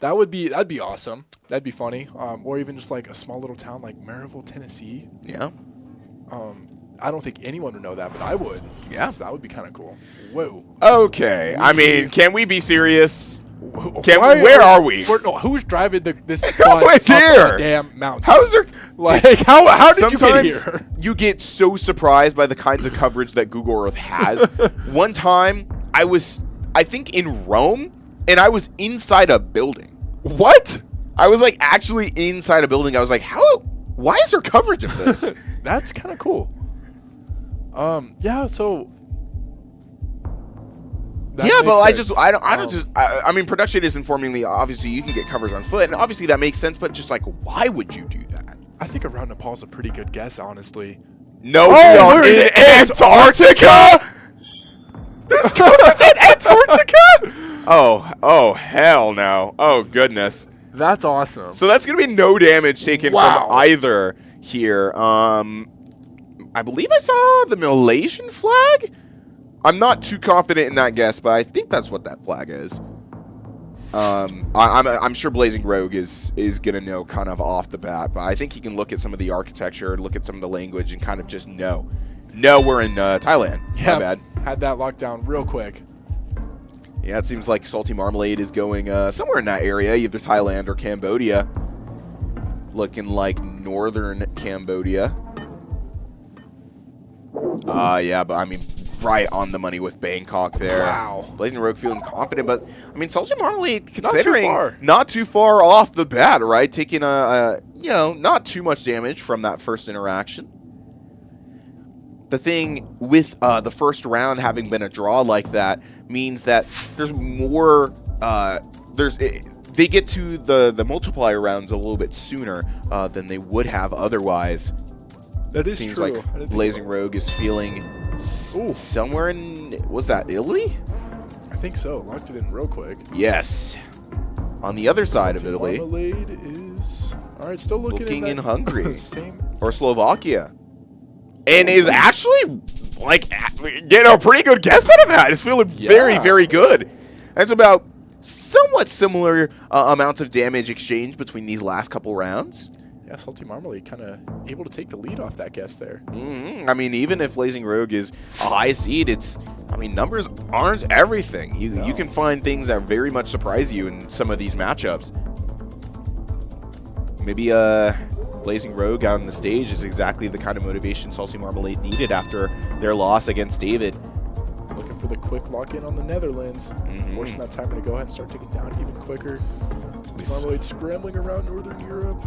That'd be awesome. That'd be funny. Or even just like a small little town like Maryville, Tennessee. Yeah. I don't think anyone would know that, but I would. Yeah. So that would be kind of cool. Whoa. Okay. I mean, can we be serious? Where are we? Who's driving this Who bus is up here? the damn mountain? How's there? How did you get here? Sometimes you get so surprised by the kinds of coverage that Google Earth has. One time, I think in Rome, and I was inside a building. What? I was actually inside a building. I was like, why is there coverage of this? That's kind of cool. Yeah, so I mean, production is informing me. Obviously, you can get coverage on foot, and obviously that makes sense. But just why would you do that? I think around Nepal's a pretty good guess, honestly. No, we're in Antarctica. There's coverage in Antarctica. Oh, hell no. Oh, goodness. That's awesome. So that's gonna be no damage taken from either here. I believe I saw the Malaysian flag. I'm not too confident in that guess, but I think that's what that flag is. I'm sure Blazing Rogue is gonna know kind of off the bat, but I think he can look at some of the architecture, look at some of the language, and kind of just know we're in Thailand. Yeah, my bad. Had that locked down real quick. Yeah, it seems like Salty Marmalade is going somewhere in that area, either Thailand or Cambodia. Looking like northern Cambodia. Yeah, but I mean, right on the money with Bangkok there. Wow. Blazing Rogue feeling confident, but I mean, Salty Marmalade considering not too far off the bat, right? Taking not too much damage from that first interaction. The thing with the first round having been a draw like that means that there's more. They get to the multiplier rounds a little bit sooner than they would have otherwise. That is Seems true. like Blazing Rogue is feeling somewhere in, was that Italy? I think so. Locked it in real quick. Yes. On the other side of Italy. Marmalade is still looking in Hungary same or Slovakia, and is actually getting a pretty good guess out of that. It's feeling very, very good. That's about somewhat similar amounts of damage exchange between these last couple rounds. Yeah, Salty Marmalade kind of able to take the lead off that guess there. I mean, even if Blazing Rogue is a high seed, numbers aren't everything. You can find things that very much surprise you in some of these matchups. Maybe Blazing Rogue on the stage is exactly the kind of motivation Salty Marmalade needed after their loss against David. Looking for the quick lock-in on the Netherlands. Forcing that timer to go ahead and start ticking down even quicker. Salty Marmalade scrambling around Northern Europe.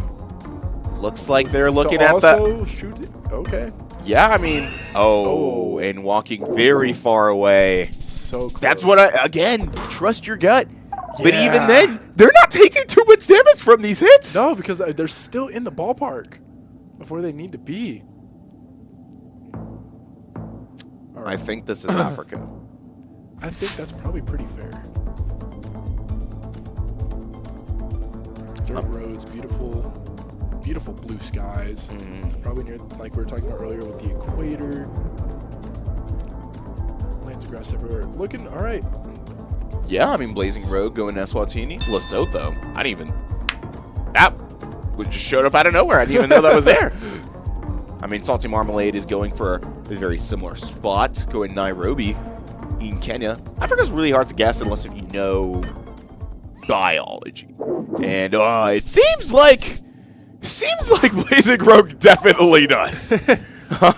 Looks like they're looking at the... shoot it. Okay. Yeah, I mean... and walking very far away. So close. That's what again, trust your gut. Yeah. But even then, they're not taking too much damage from these hits. No, because they're still in the ballpark of where they need to be. All right. I think this is Africa. I think that's probably pretty fair. Dirt roads, beautiful blue skies. Probably near, like we were talking about earlier, with the equator. Lands of grass everywhere. Looking all right. Yeah, I mean, Blazing Rogue going Eswatini. Lesotho. I didn't even... That just showed up out of nowhere. I didn't even know that was there. I mean, Salty Marmalade is going for a very similar spot, going Nairobi in Kenya. Africa's really hard to guess unless if you know biology. And it seems like Blazing Rogue definitely does.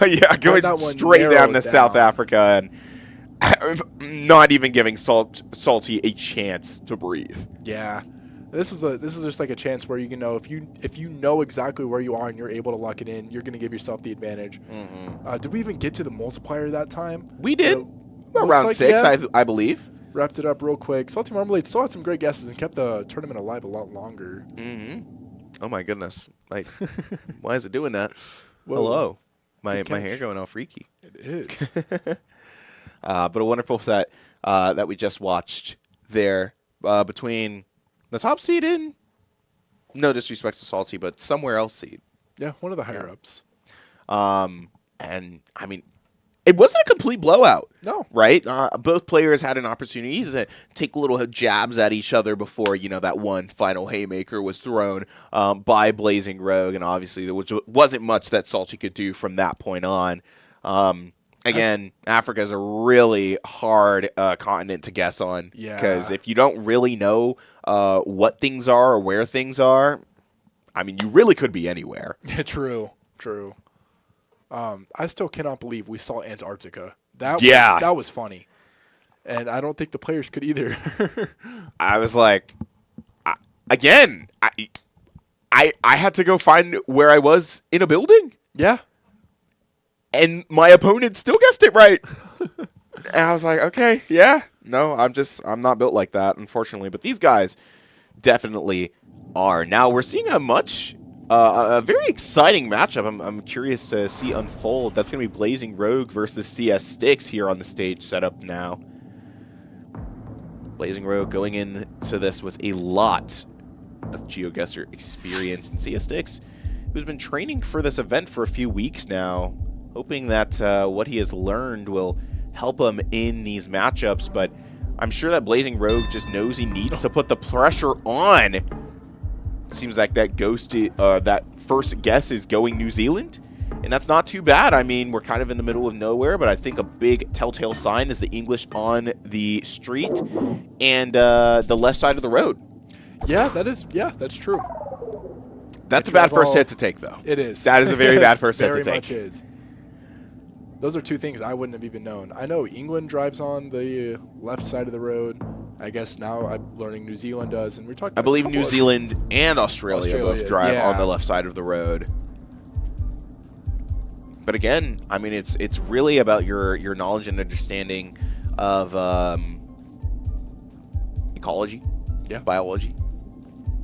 Yeah, going straight down to South Africa and not even giving Salty a chance to breathe. Yeah. This is just like a chance where you can know if you know exactly where you are and you're able to lock it in, you're going to give yourself the advantage. Did we even get to the multiplier that time? We did. Around like, 6, yeah, I believe. Wrapped it up real quick. Salty Marmalade still had some great guesses and kept the tournament alive a lot longer. Oh my goodness! Like, why is it doing that? Whoa. Hello, my hair going all freaky. It is. But a wonderful set that we just watched there between the top seed in, no disrespect to Salty, but somewhere else seed. Yeah, one of the higher ups. And I mean, it wasn't a complete blowout. No. Right? Both players had an opportunity to take little jabs at each other before, that one final haymaker was thrown by Blazing Rogue. And obviously, there wasn't much that Salty could do from that point on. Again, Africa is a really hard continent to guess on. Yeah. Because if you don't really know what things are or where things are, I mean, you really could be anywhere. True. I still cannot believe we saw Antarctica. That was funny. And I don't think the players could either. I was like, I had to go find where I was in a building. Yeah. And my opponent still guessed it right. And I was like, okay, yeah. No, I'm not built like that, unfortunately. But these guys definitely are. Now, we're seeing a very exciting matchup. I'm curious to see unfold. That's going to be Blazing Rogue versus CS Sticks here on the stage setup now. Blazing Rogue going into this with a lot of GeoGuesser experience. And CS Sticks, who's been training for this event for a few weeks now, hoping that what he has learned will help him in these matchups. But I'm sure that Blazing Rogue just knows he needs to put the pressure on. Seems like that first guess is going New Zealand, and that's not too bad. I mean, we're kind of in the middle of nowhere, but I think a big telltale sign is the English on the street and the left side of the road. Yeah, that's true. That's a bad first hit to take, though. It is. That is a very bad first hit to take. Very much is. Those are two things I wouldn't have even known. I know England drives on the left side of the road. I guess now I'm learning New Zealand does, and we're talking. I believe New Zealand and Australia both drive on the left side of the road. But again, I mean, it's really about your knowledge and understanding of ecology, biology,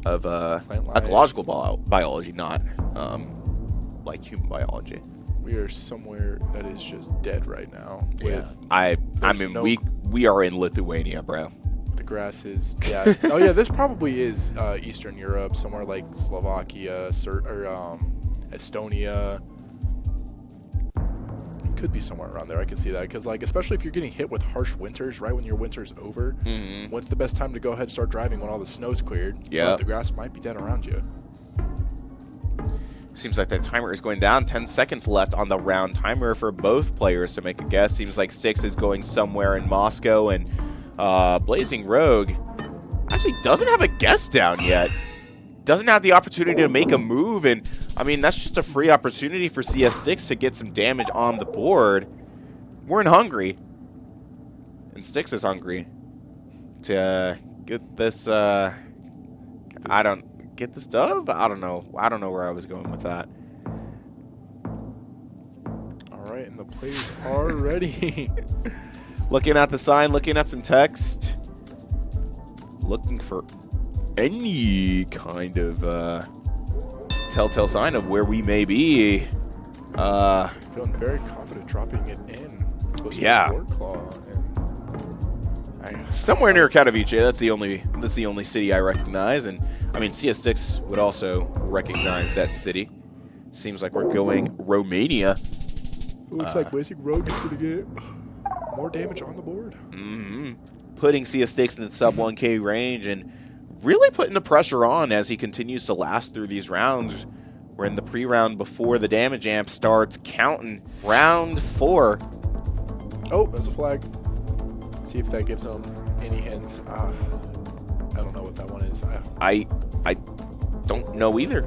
of ecological biology, not like human biology. We are somewhere that is just dead right now. I mean, we are in Lithuania, bro. The grass is oh yeah, this probably is Eastern Europe, somewhere like Slovakia or Estonia. It could be somewhere around there. I can see that because especially if you're getting hit with harsh winters right when your winter's over, when's the best time to go ahead and start driving? When all the snow's cleared. Yeah, the grass might be dead around you. Seems like that timer is going down. 10 seconds left on the round timer for both players to make a guess. Seems like Sticks is going somewhere in Moscow, and Blazing Rogue actually doesn't have a guess down yet. Doesn't have the opportunity to make a move, and I mean, that's just a free opportunity for CS Sticks to get some damage on the board. We're in Hungary, and Sticks is hungry to get this, get this dub? I don't know where I was going with that. All right, and the players are ready. Looking at the sign, looking at some text, looking for any kind of telltale sign of where we may be. Feeling very confident dropping it in. It's supposed to be a board claw. Somewhere near Katowice. That's the only city I recognize, and I mean CS Sticks would also recognize that city. Seems like we're going Romania. Looks like Blazing Rogue is going to get more damage on the board. putting CS Sticks in the sub 1K range and really putting the pressure on as he continues to last through these rounds. We're in the pre-round before the damage amp starts counting. Round 4. Oh, there's a flag. See if that gives him any hints. I don't know what that one is. I don't know either.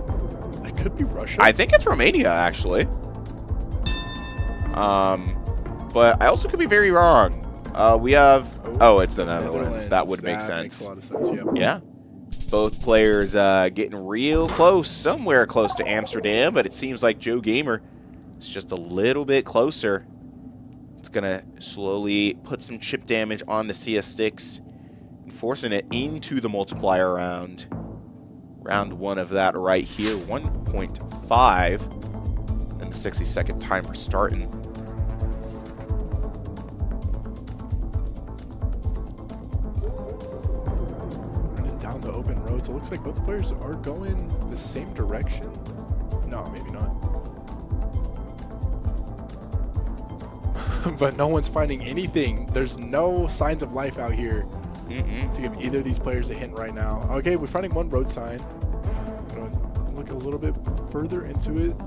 It could be Russia. I think it's Romania, actually. But I also could be very wrong. We have... Oh, it's the Netherlands. That would make sense. Makes a lot of sense, yep. Yeah. Both players getting real close, somewhere close to Amsterdam, but it seems like GeoGuesser is just a little bit closer. It's going to slowly put some chip damage on the CS Sticks, forcing it into the multiplier round. Round 1 of that right here, 1.5. And the 60-second timer starting. Down the open road, so it looks like both players are going the same direction. No, maybe not. But no one's finding anything. There's no signs of life out here to give either of these players a hint right now. Okay, we're finding one road sign. I'm gonna look a little bit further into it.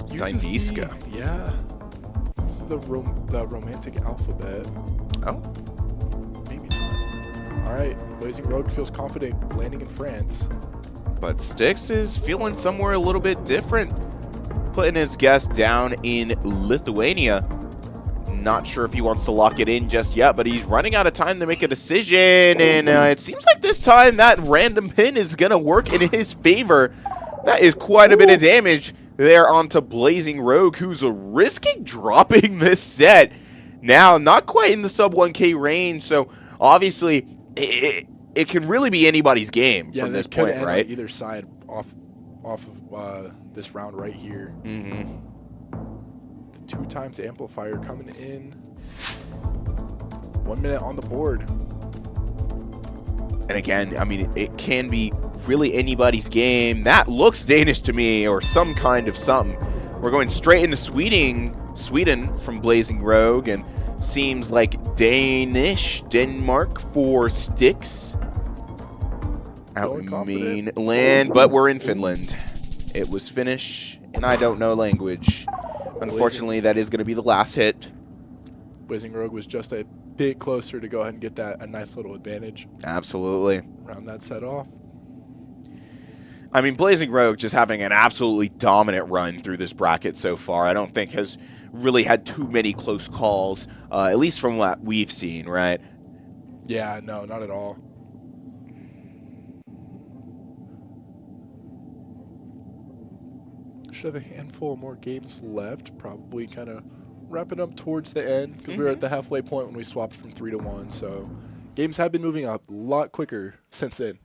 Dyniska. Yeah. This is the romantic alphabet. Oh. All right, Blazing Rogue feels confident landing in France. But Styx is feeling somewhere a little bit different. Putting his guess down in Lithuania. Not sure if he wants to lock it in just yet, but he's running out of time to make a decision. And it seems like this time that random pin is going to work in his favor. That is quite a bit of damage there onto Blazing Rogue, who's risking dropping this set. Now, not quite in the sub 1K range, so obviously... It can really be anybody's game from this point, right? On either side off of this round right here. The 2 times amplifier coming in. 1 minute on the board. And again, I mean, it can be really anybody's game. That looks Danish to me, or some kind of something. We're going straight into Sweden from Blazing Rogue, and seems like Denmark for Styx. Out mainland, but we're in Finland. It was Finnish, and I don't know language. Unfortunately, that is going to be the last hit. Blazing Rogue was just a bit closer to go ahead and get a nice little advantage. Absolutely. Round that set off. I mean, Blazing Rogue just having an absolutely dominant run through this bracket so far. I don't think has really had too many close calls, at least from what we've seen, right? Yeah, no, not at all. Should have a handful more games left, probably kind of wrapping up towards the end, because we were at the halfway point when we swapped from 3 to 1, so games have been moving a lot quicker since then.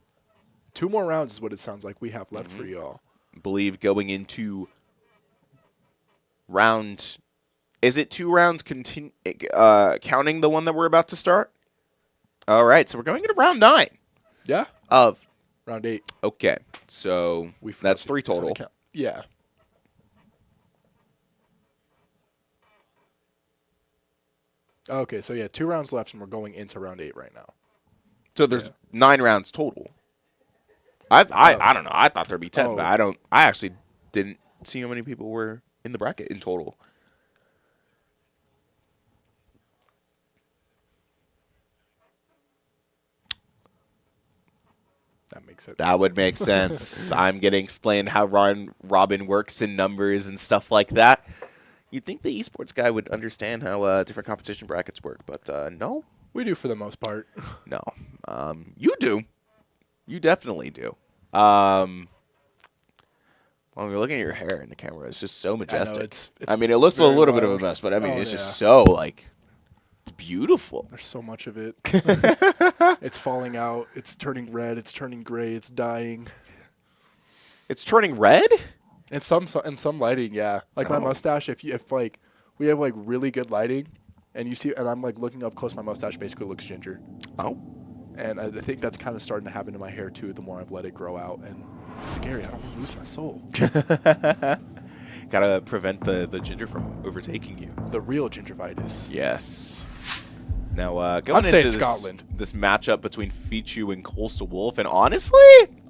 2 more rounds is what it sounds like we have left for y'all. I believe going into round... Is it 2 rounds counting the one that we're about to start? All right, so we're going into round 9. Yeah. Of round 8. Okay, so that's 3 total. Yeah. Okay, so yeah, 2 rounds left, and we're going into round 8 right now. So there's 9 rounds total. I don't know. I thought there'd be 10, but I actually didn't see how many people were in the bracket in total. That makes sense. That would make sense. I'm getting explained how Robin works in numbers and stuff like that. You'd think the esports guy would understand how different competition brackets work, but no. We do for the most part. No. You do. You definitely do. When we're looking at your hair in the camera, it's just so majestic. It's I mean, it looks a little bit of a mess, but I mean, it's just so, like, it's beautiful. There's so much of it. It's falling out. It's turning red. It's turning gray. It's dying. It's turning red? And some lighting, yeah. Like my mustache, if like we have like really good lighting, and you see, and I'm like looking up close, my mustache basically looks ginger. Oh. And I think that's kind of starting to happen to my hair too. The more I've let it grow out, and it's scary. I don't want to lose my soul. Gotta prevent the ginger from overtaking you. The real gingivitis. Yes. Now, going I'm saying into Scotland. this matchup between Fichu and Coastal Wolf, and honestly,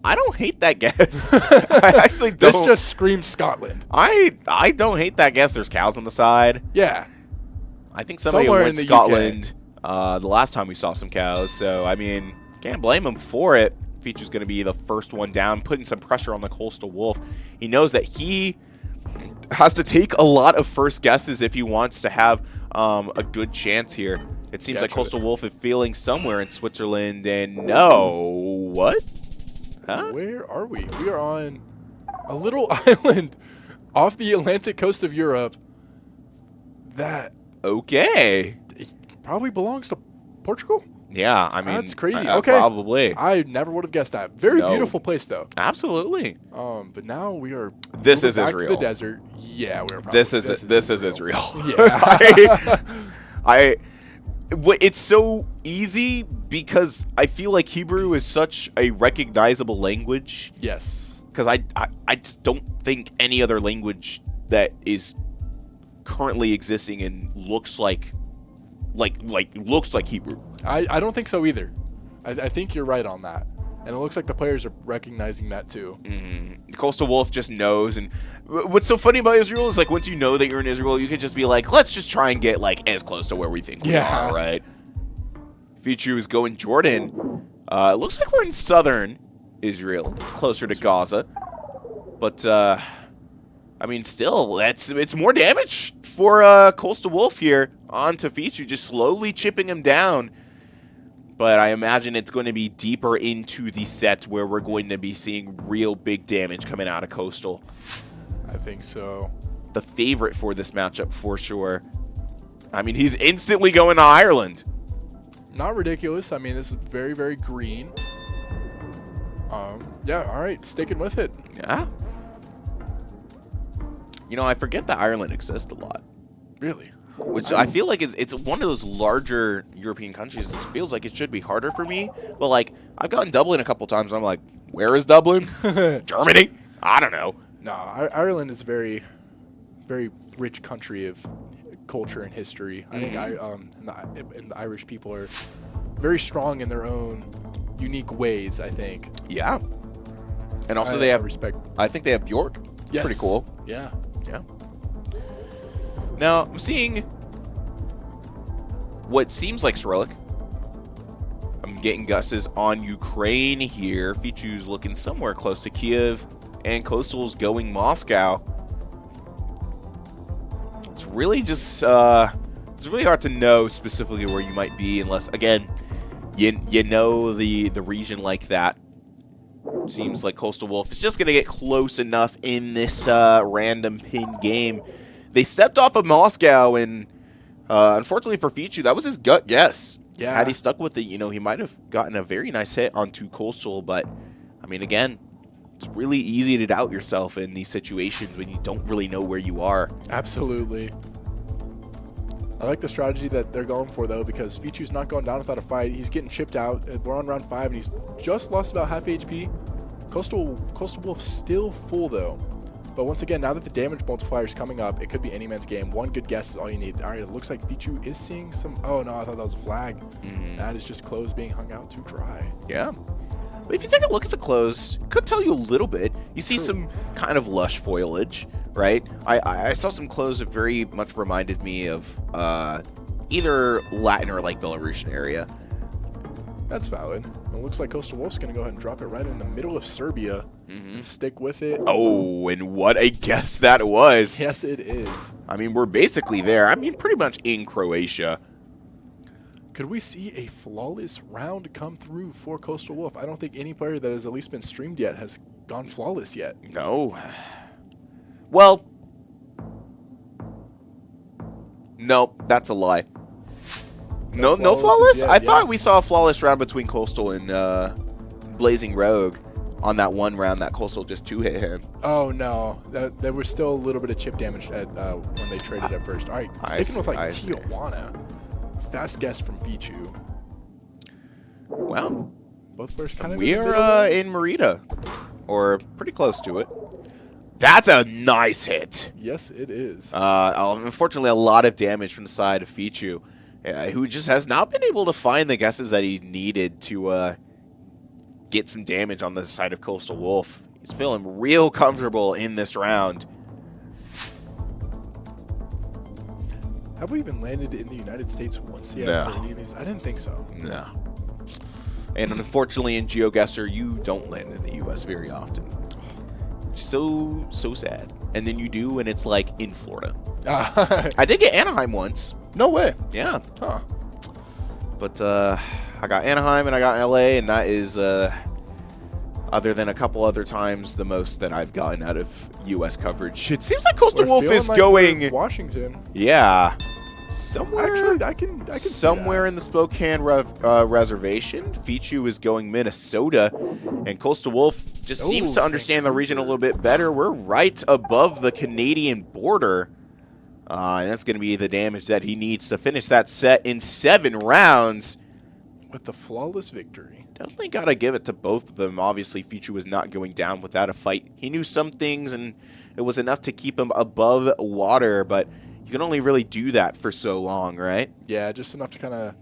I don't hate that guess. I actually don't. This just screams Scotland. I don't hate that guess. There's cows on the side. Yeah. I think somebody Somewhere went in the Scotland the last time we saw some cows, so I mean, can't blame him for it. Fichu's going to be the first one down, putting some pressure on the Coastal Wolf. He knows that he has to take a lot of first guesses if he wants to have a good chance here. It seems like Coastal Wolf is feeling somewhere in Switzerland, and no, what? Huh? Where are we? We are on a little island off the Atlantic coast of Europe that Okay. probably belongs to Portugal. Yeah, I mean, That's crazy. Okay. Probably. I never would have guessed that. Very beautiful place, though. Absolutely. But now we are. This is back Israel. to the desert. Yeah, we're. Probably, This is Israel. Yeah. It's so easy because I feel like Hebrew is such a recognizable language. Yes. Because I just don't think any other language that is currently existing and looks like Hebrew. I don't think so either. I think you're right on that. And it looks like the players are recognizing that too. Coastal Wolf just knows, and what's so funny about Israel is like once you know that you're in Israel, you could just be like, let's just try and get like as close to where we think we are, right? Fichu is going Jordan. It looks like we're in southern Israel, closer to Gaza, but I mean, still, it's more damage for Coastal Wolf here onto Fichu, just slowly chipping him down. But I imagine it's going to be deeper into the set where we're going to be seeing real big damage coming out of Coastal. I think so. The favorite for this matchup for sure. I mean, he's instantly going to Ireland. Not ridiculous. I mean, this is very, very green. Yeah, all right, sticking with it. Yeah. You know, I forget that Ireland exists a lot. Really? Which I feel like it's one of those larger European countries. It feels like it should be harder for me. But, like, I've gotten Dublin a couple times. And I'm like, where is Dublin? Germany? I don't know. No, Ireland is a very, very rich country of culture and history. I think and the Irish people are very strong in their own unique ways, I think. Yeah. And also they have respect. I think they have Bjork. Yes. Pretty cool. Yeah. Yeah. Now, I'm seeing what seems like Cyrillic. I'm getting guesses on Ukraine here. Fichu's looking somewhere close to Kiev, and Coastal's going Moscow. It's really just, it's really hard to know specifically where you might be unless, again, you know the region like that. Seems like Coastal Wolf is just going to get close enough in this random pin game. They stepped off of Moscow, and unfortunately for Fichu, that was his gut guess. Yeah. Had he stuck with it, you know, he might have gotten a very nice hit onto Coastal, but, I mean, again, it's really easy to doubt yourself in these situations when you don't really know where you are. Absolutely. I like the strategy that they're going for, though, because Fichu's not going down without a fight. He's getting chipped out. We're on round 5, and he's just lost about half HP. Coastal Wolf's still full, though. But once again, now that the damage multiplier is coming up, it could be any man's game. One good guess is all you need. All right, it looks like Fichu is seeing some... Oh, no, I thought that was a flag. That is just clothes being hung out to dry. Yeah. But if you take a look at the clothes, it could tell you a little bit. You see some kind of lush foliage, right? I saw some clothes that very much reminded me of either Latin or like Belarusian area. That's valid. It looks like Coastal Wolf's going to go ahead and drop it right in the middle of Serbia and stick with it. Oh, and what a guess that was. Yes, it is. I mean, we're basically there. I mean, pretty much in Croatia. Could we see a flawless round come through for Coastal Wolf? I don't think any player that has at least been streamed yet has gone flawless yet. No. Well, nope, that's a lie. No flawless? I thought we saw a flawless round between Coastal and Blazing Rogue on that one round that Coastal just 2-hit him. Oh, no. There was still a little bit of chip damage at, when they traded at first. All right, sticking with like Tijuana. Fast guess from Fichu. Wow. Both players kind of We are in Merida, or pretty close to it. That's a nice hit. Yes, it is. Unfortunately, a lot of damage from the side of Fichu. who just has not been able to find the guesses that he needed to get some damage on the side of Coastal Wolf. He's feeling real comfortable in this round. Have we even landed in the United States once yet? No. For any of these? I didn't think so. No. And unfortunately, in GeoGuesser, you don't land in the U.S. very often. So sad. And then you do, and it's like in Florida. I did get Anaheim once. No way. Yeah. Huh. But I got Anaheim and I got LA, and that is, other than a couple other times, the most that I've gotten out of U.S. coverage. It seems like Coastal Wolf is like going Washington. Yeah. Somewhere. Actually, I can somewhere in the Spokane reservation. Fichu is going Minnesota, and Coastal Wolf just seems to understand the region a little bit better. We're right above the Canadian border. And that's going to be the damage that he needs to finish that set in 7 rounds. With the flawless victory. Definitely got to give it to both of them. Obviously, Fichu was not going down without a fight. He knew some things, and it was enough to keep him above water, but you can only really do that for so long, right? Yeah, just enough to kind of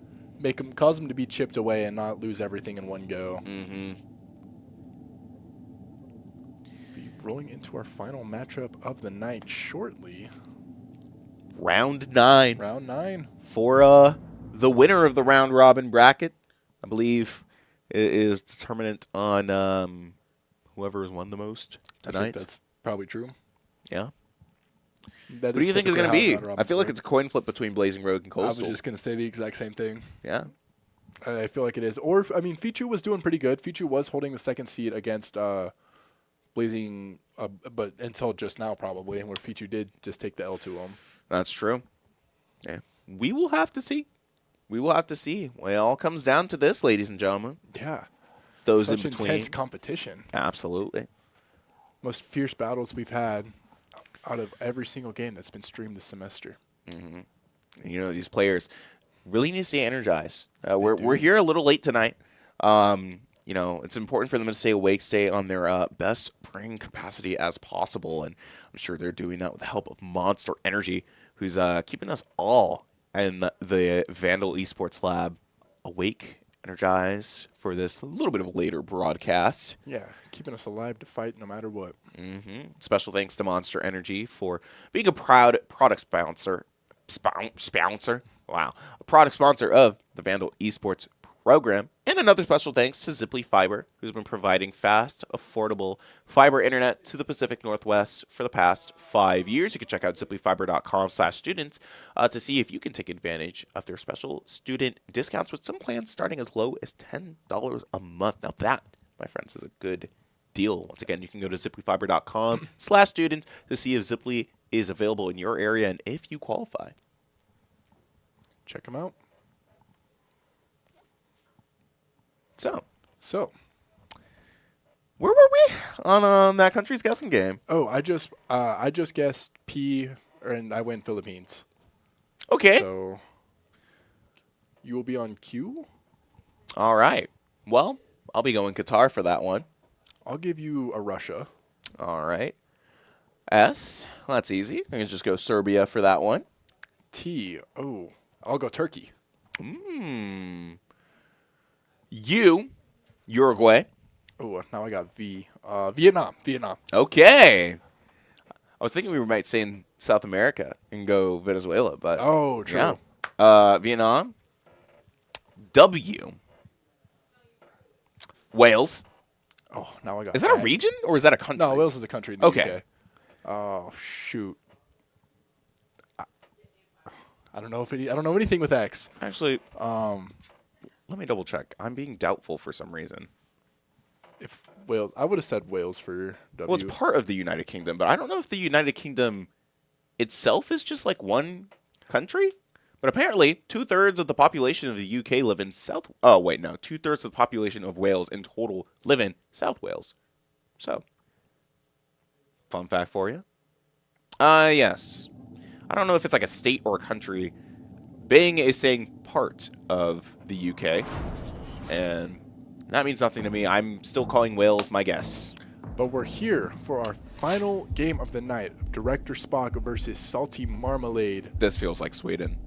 cause him to be chipped away and not lose everything in one go. Mm-hmm. Be rolling into our final matchup of the night shortly. Round 9. Round 9. For the winner of the round robin bracket, I believe it is determinant on whoever has won the most tonight. I think that's probably true. Yeah. That What do you think is going to be? I feel like it's it's a coin flip between Blazing Rogue and Coastal. I was just going to say the exact same thing. Yeah. I feel like it is. Or, I mean, Fichu was doing pretty good. Fichu was holding the second seed against Blazing, but until just now probably, and where Fichu did just take the L to him. That's true. Yeah. We will have to see. We will have to see. Well, it all comes down to this, ladies and gentlemen. Yeah. Those Such in between. intense competition. Absolutely. Most fierce battles we've had out of every single game that's been streamed this semester. Mm-hmm. You know, these players really need to stay energized. We're here a little late tonight. You know, it's important for them to stay awake, stay on their best brain capacity as possible, and I'm sure they're doing that with the help of Monster Energy, who's keeping us all in the Vandal Esports Lab awake, energized for this little bit of a later broadcast. Yeah, keeping us alive to fight no matter what. Mm-hmm. Special thanks to Monster Energy for being a proud product sponsor. Wow. A product sponsor of the Vandal Esports program. And another special thanks to Ziply Fiber, who's been providing fast, affordable fiber internet to the Pacific Northwest for the past 5 years. You can check out ziplyfiber.com/students to see if you can take advantage of their special student discounts with some plans starting as low as $10 a month. Now that, my friends, is a good deal. Once again, you can go to ziplyfiber.com/students to see if Ziply is available in your area and if you qualify. Check them out. So, where were we on that country's guessing game? Oh, I just guessed P, and I went Philippines. Okay. So you will be on Q. All right. Well, I'll be going Qatar for that one. I'll give you a Russia. All right. S. Well, that's easy. I can just go Serbia for that one. T. Oh, I'll go Turkey. U. Uruguay. Oh, now I got V. Vietnam. Okay. I was thinking we might say in South America and go Venezuela, but oh, true. Yeah. Vietnam. W. Wales. Oh, now I got. Is that a region or is that a country? No, Wales is a country. In the Okay. UK. Oh shoot. I don't know I don't know anything with X. Actually, let me double check. I'm being doubtful for some reason. If Wales, I would have said Wales for W. Well, it's part of the United Kingdom, but I don't know if the United Kingdom itself is just like one country. But apparently, 2/3 of the population of the UK live in South. Oh wait, no, 2/3 of the population of Wales in total live in South Wales. So, fun fact for you. Yes. I don't know if it's like a state or a country. Bing is saying part of the UK, and that means nothing to me. I'm still calling Wales my guess. But we're here for our final game of the night: Director Spock versus Salty Marmalade. This feels like Sweden.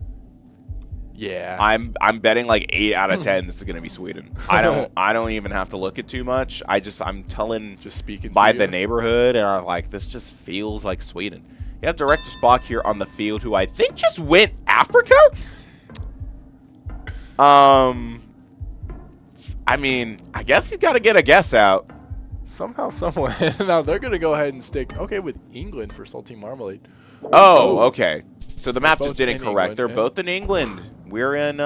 Yeah. I'm betting like 8 out of 10 this is gonna be Sweden. I don't even have to look at too much. I'm telling Just speaking by to the you. neighborhood, and I'm like, this just feels like Sweden. You have Director Spock here on the field, who I think just went Africa. I mean, I guess he's got to get a guess out. Somehow, somewhere. Now they're gonna go ahead and stick with England for Salty Marmalade. Oh, okay. So the map They're just both didn't in correct. England, They're yeah. both in England. We're in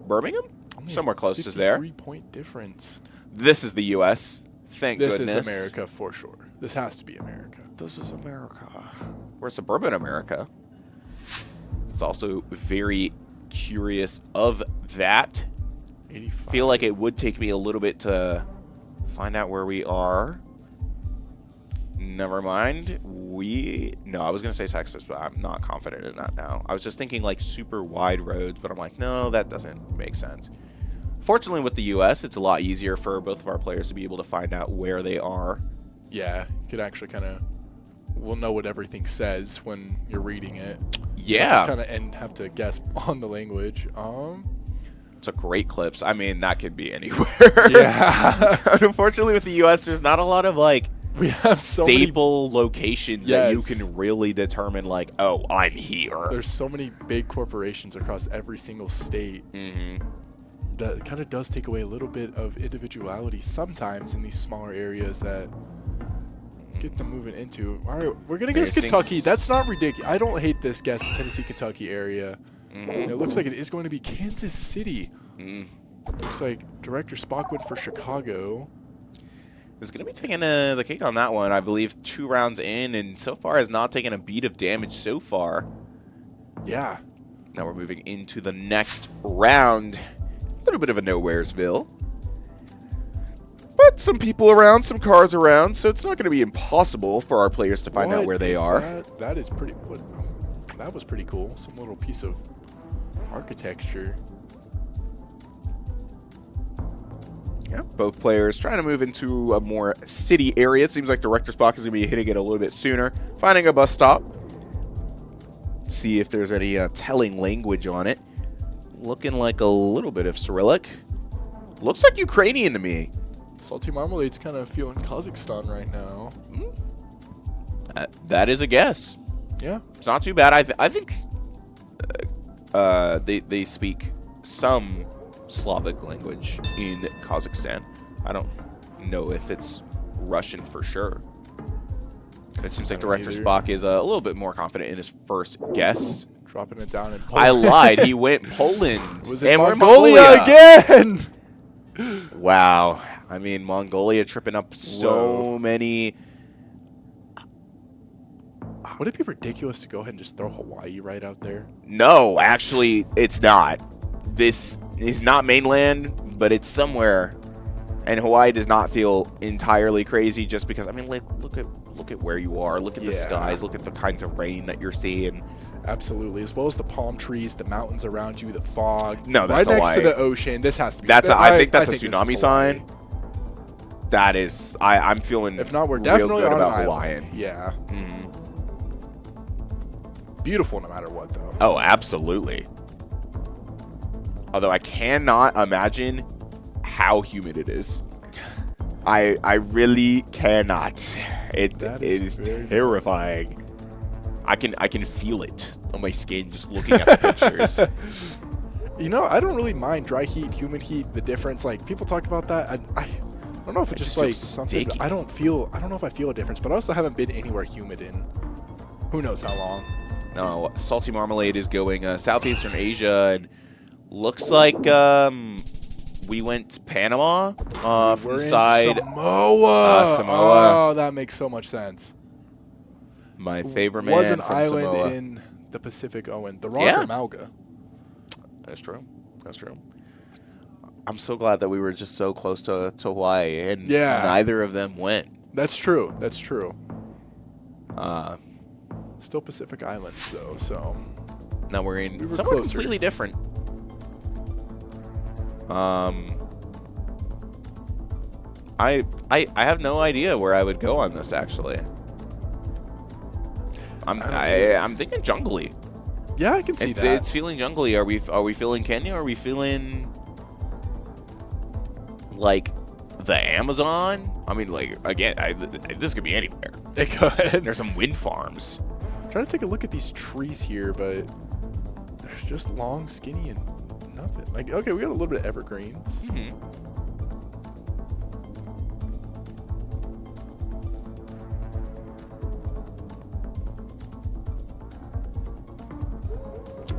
Birmingham, Only somewhere close to there. 3-point difference. This is the U.S. Thank This goodness. is America for sure. This has to be America. This is America. We're suburban America. It's also very curious of that. 85. Feel like it would take me a little bit to find out where we are. Never mind. No, I was going to say Texas, but I'm not confident in that now. I was just thinking like super wide roads, but I'm like, no, that doesn't make sense. Fortunately, with the U.S., it's a lot easier for both of our players to be able to find out where they are. Yeah, you could actually kind of. We'll know what everything says when you're reading it. Yeah. Just kind of and have to guess on the language. It's a great clips. I mean, that could be anywhere. Yeah. Unfortunately, with the U.S., there's not a lot of like We have so many. staple locations that you Yes. can really determine like, oh, I'm here. There's so many big corporations across every single state. That kind of does take away a little bit of individuality sometimes in these smaller areas that get them moving into. All right, we're gonna guess Kentucky. That's not ridiculous. I don't hate this guess, Tennessee, Kentucky area. It looks like it is going to be Kansas City. Looks like Director Spock went for Chicago. Is going to be taking the cake on that one. I believe 2 rounds in, and so far has not taken a beat of damage so far. Yeah. Now we're moving into the next round. A little bit of a nowheresville. But some people around, some cars around, so it's not going to be impossible for our players to find out where they are. That is pretty. That was pretty cool. Some little piece of architecture. Yeah, both players trying to move into a more city area. It seems like Director Spock is going to be hitting it a little bit sooner. Finding a bus stop. See if there's any telling language on it. Looking like a little bit of Cyrillic. Looks like Ukrainian to me. Salty Marmalade's kind of feeling Kazakhstan right now. That is a guess. Yeah. It's not too bad. I think they speak some Slavic language in Kazakhstan. I don't know if it's Russian for sure. It seems like Director Spock is a little bit more confident in his first guess. Dropping it down in Poland. I lied. He went Poland. Was it and we're in Mongolia again? Wow. I mean, Mongolia tripping up so many. Would it be ridiculous to go ahead and just throw Hawaii right out there? No, actually, it's not. This is not mainland, but it's somewhere. And Hawaii does not feel entirely crazy just because, I mean, look at where you are. Look at the skies. Look at the kinds of rain that you're seeing. Absolutely, as well as the palm trees, the mountains around you, the fog. No, that's right Hawaii. next to the ocean. This has to be. I think that's a this is tsunami Hawaii. sign. That is, I'm feeling. If not, we're real definitely good on about an Hawaiian. island. Yeah. Beautiful, no matter what, though. Oh, absolutely. Although I cannot imagine how humid it is. I really cannot. It is terrifying. I can feel it on my skin just looking at the pictures. You know, I don't really mind dry heat, humid heat, the difference. Like, people talk about that. I don't know if it's just like something. sticky. I don't know if I feel a difference, but I also haven't been anywhere humid in who knows how long. No, Salty Marmalade is going Southeastern Asia, and looks like we went Panama from We're the side. in Samoa. Samoa. Oh, that makes so much sense. My favorite man Was an from island Samoa. in the Pacific, Owen. The Rock or Malga. That's true. That's true. I'm so glad that we were just so close to Hawaii, and neither of them went. That's true. That's true. Still Pacific Islands, though, so. Now we're in somewhere completely different. I have no idea where I would go on this, actually. I'm thinking jungly. Yeah, I can see that. It's feeling jungly. Are we feeling Kenya? Are we feeling like the Amazon? I mean, like, again, this could be anywhere. Hey, go ahead. There's some wind farms. I'm trying to take a look at these trees here, but there's just long, skinny, and nothing. Like, okay, we got a little bit of evergreens.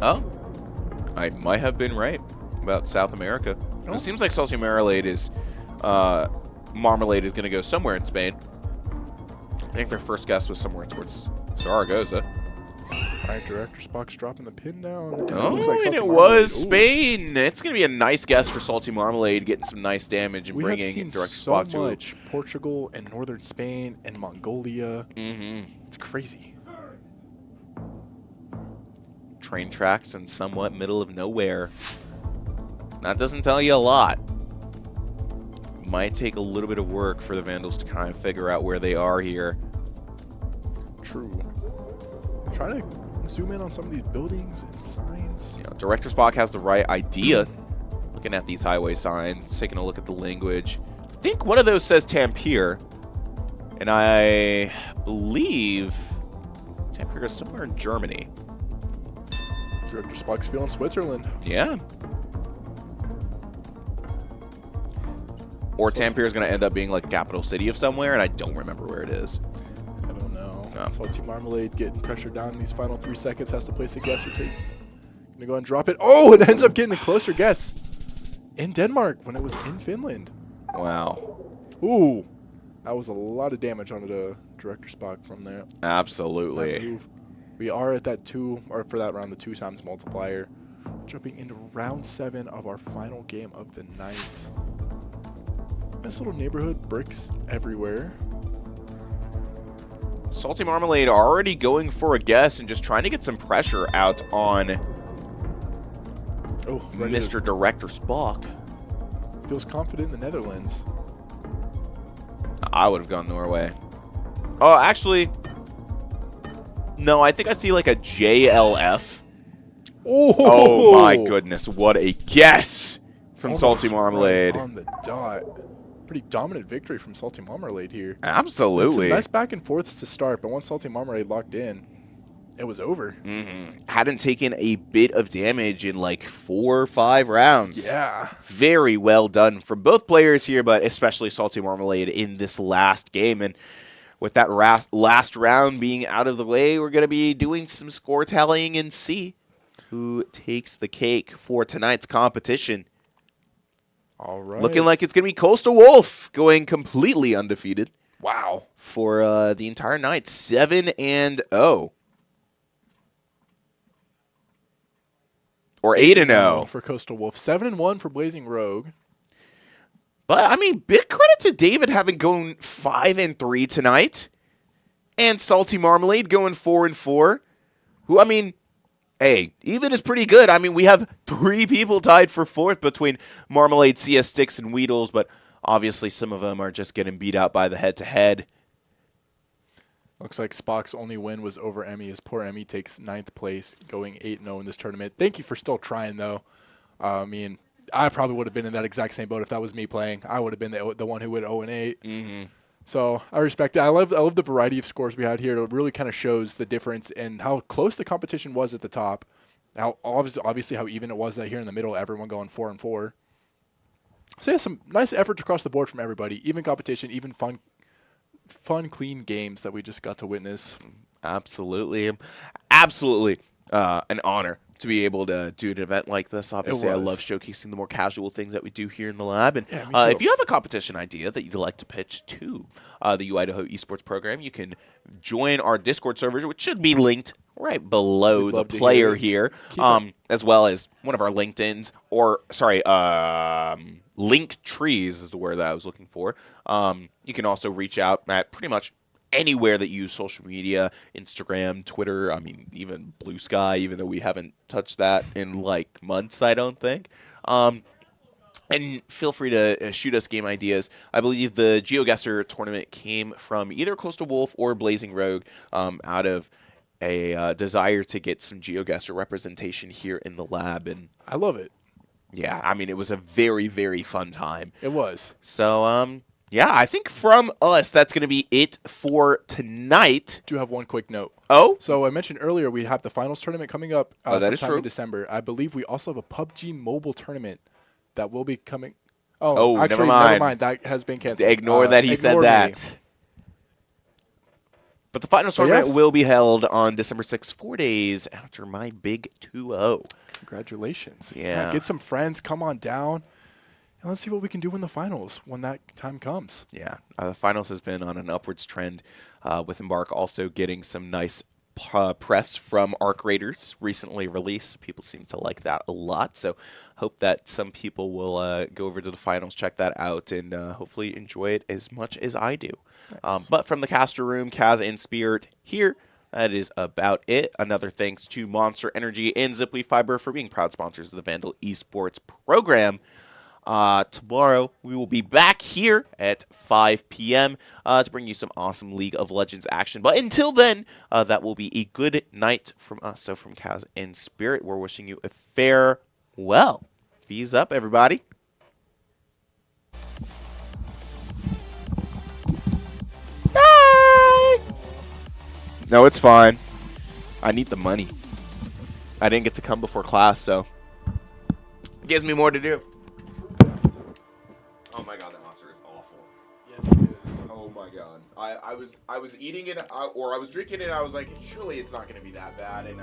Oh, I might have been right about South America. Oh. It seems like Salty Marmalade is going to go somewhere in Spain. I think their first guess was somewhere towards Zaragoza. All right, Director Spock's dropping the pin down. And Oh, looks like and Salty it Marmalade. was Ooh. Spain. It's going to be a nice guess for Salty Marmalade, getting some nice damage and We have bringing seen Director so Spock to much Portugal and northern Spain and Mongolia. It's crazy. train tracks in somewhat middle of nowhere. That doesn't tell you a lot. Might take a little bit of work for the Vandals to kind of figure out where they are here. True. I'm trying to zoom in on some of these buildings and signs. You know, Director Spock has the right idea. Looking at these highway signs, taking a look at the language. I think one of those says Tampere. And I believe Tampere is somewhere in Germany. Director Spock's feeling Switzerland. Yeah. Or Tampere is going to end up being like a capital city of somewhere, and I don't remember where it is. I don't know. No. Salty Marmalade getting pressured down in these final 3 seconds. Has to place a guess or take. Gonna go and drop it. Oh, it ends up getting the closer guess in Denmark when it was in Finland. Wow. Ooh, that was a lot of damage onto the Director Spock from there. That Absolutely. move. We are at that 2, or for that round, the 2 times multiplier. Jumping into round 7 of our final game of the night. Nice little neighborhood, bricks everywhere. Salty Marmalade already going for a guess and just trying to get some pressure out on Mr. Director Spock. Feels confident in the Netherlands. I would have gone Norway. Oh, actually, no, I think I see like a JLF. Oh my goodness, what a guess from Salty Marmalade. Right on the dot. Pretty dominant victory from Salty Marmalade here. Absolutely. Some nice back and forths to start, but once Salty Marmalade locked in, it was over. Hadn't taken a bit of damage in like 4 or 5 rounds. Yeah. Very well done from both players here, but especially Salty Marmalade in this last game. And with that last round being out of the way, we're going to be doing some score tallying and see who takes the cake for tonight's competition. All right. Looking like it's going to be Coastal Wolf going completely undefeated. Wow. For the entire night, 7-0. Or 8-0 for Coastal Wolf. 7-1 for Blazing Rogue. But I mean, big credit to David having gone 5-3 tonight, and Salty Marmalade going 4-4. Who, I mean, hey, even is pretty good. I mean, we have 3 people tied for 4th between Marmalade, CS Sticks, and Weedles, but obviously some of them are just getting beat out by the head-to-head. Looks like Spock's only win was over Emmy, as poor Emmy takes 9th place, going 8-0 in this tournament. Thank you for still trying, though. I mean, I probably would have been in that exact same boat if that was me playing. I would have been the one who went 0-8. So I respect it. I love the variety of scores we had here. It really kind of shows the difference in how close the competition was at the top. How obviously how even it was that here in the middle, everyone going 4-4. So yeah, some nice efforts across the board from everybody. Even competition, even fun, clean games that we just got to witness. Absolutely. Absolutely an honor to be able to do an event like this. Obviously, I love showcasing the more casual things that we do here in the lab. And if you have a competition idea that you'd like to pitch to the Idaho Esports program, you can join our Discord server, which should be linked right below the player here, as well as one of our LinkedIn's, or sorry, link trees is the word that I was looking for. You can also reach out at pretty much anywhere that you use social media, Instagram, Twitter, I mean, even Blue Sky, even though we haven't touched that in like months, I don't think. And feel free to shoot us game ideas. I believe the GeoGuesser tournament came from either Coastal Wolf or Blazing Rogue out of a desire to get some GeoGuesser representation here in the lab. And I love it. yeah, I mean, it was a very, very fun time. It was. So, yeah, I think from us, that's going to be it for tonight. Do have one quick note. Oh? So I mentioned earlier we have the finals tournament coming up That is sometime true. in December. I believe we also have a PUBG mobile tournament that will be coming. Oh, actually, never mind. That has been canceled. Ignore that he said ignore me. that. But the finals tournament yes. will be held on December 6th, 4 days after my big 2-0. Congratulations. Yeah. Get some friends. Come on down. And let's see what we can do in the finals when that time comes. Yeah. The finals has been on an upwards trend, with Embark also getting some nice press from Arc Raiders recently released. People seem to like that a lot. So hope that some people will go over to the finals, check that out, and hopefully enjoy it as much as I do. Nice. But from the caster room, Kaz and Spirit here, that is about it. Another thanks to Monster Energy and Ziply Fiber for being proud sponsors of the Vandal Esports program. Tomorrow, we will be back here at 5 p.m. To bring you some awesome League of Legends action. But until then, that will be a good night from us. So from Kaz and Spirit, we're wishing you a farewell. V's up, everybody. Bye! No, it's fine. I need the money. I didn't get to come before class, so it gives me more to do. Oh my god, that monster is awful. Yes, it is. Oh my god. I was eating it, or I was drinking it, and I was like, surely it's not going to be that bad, and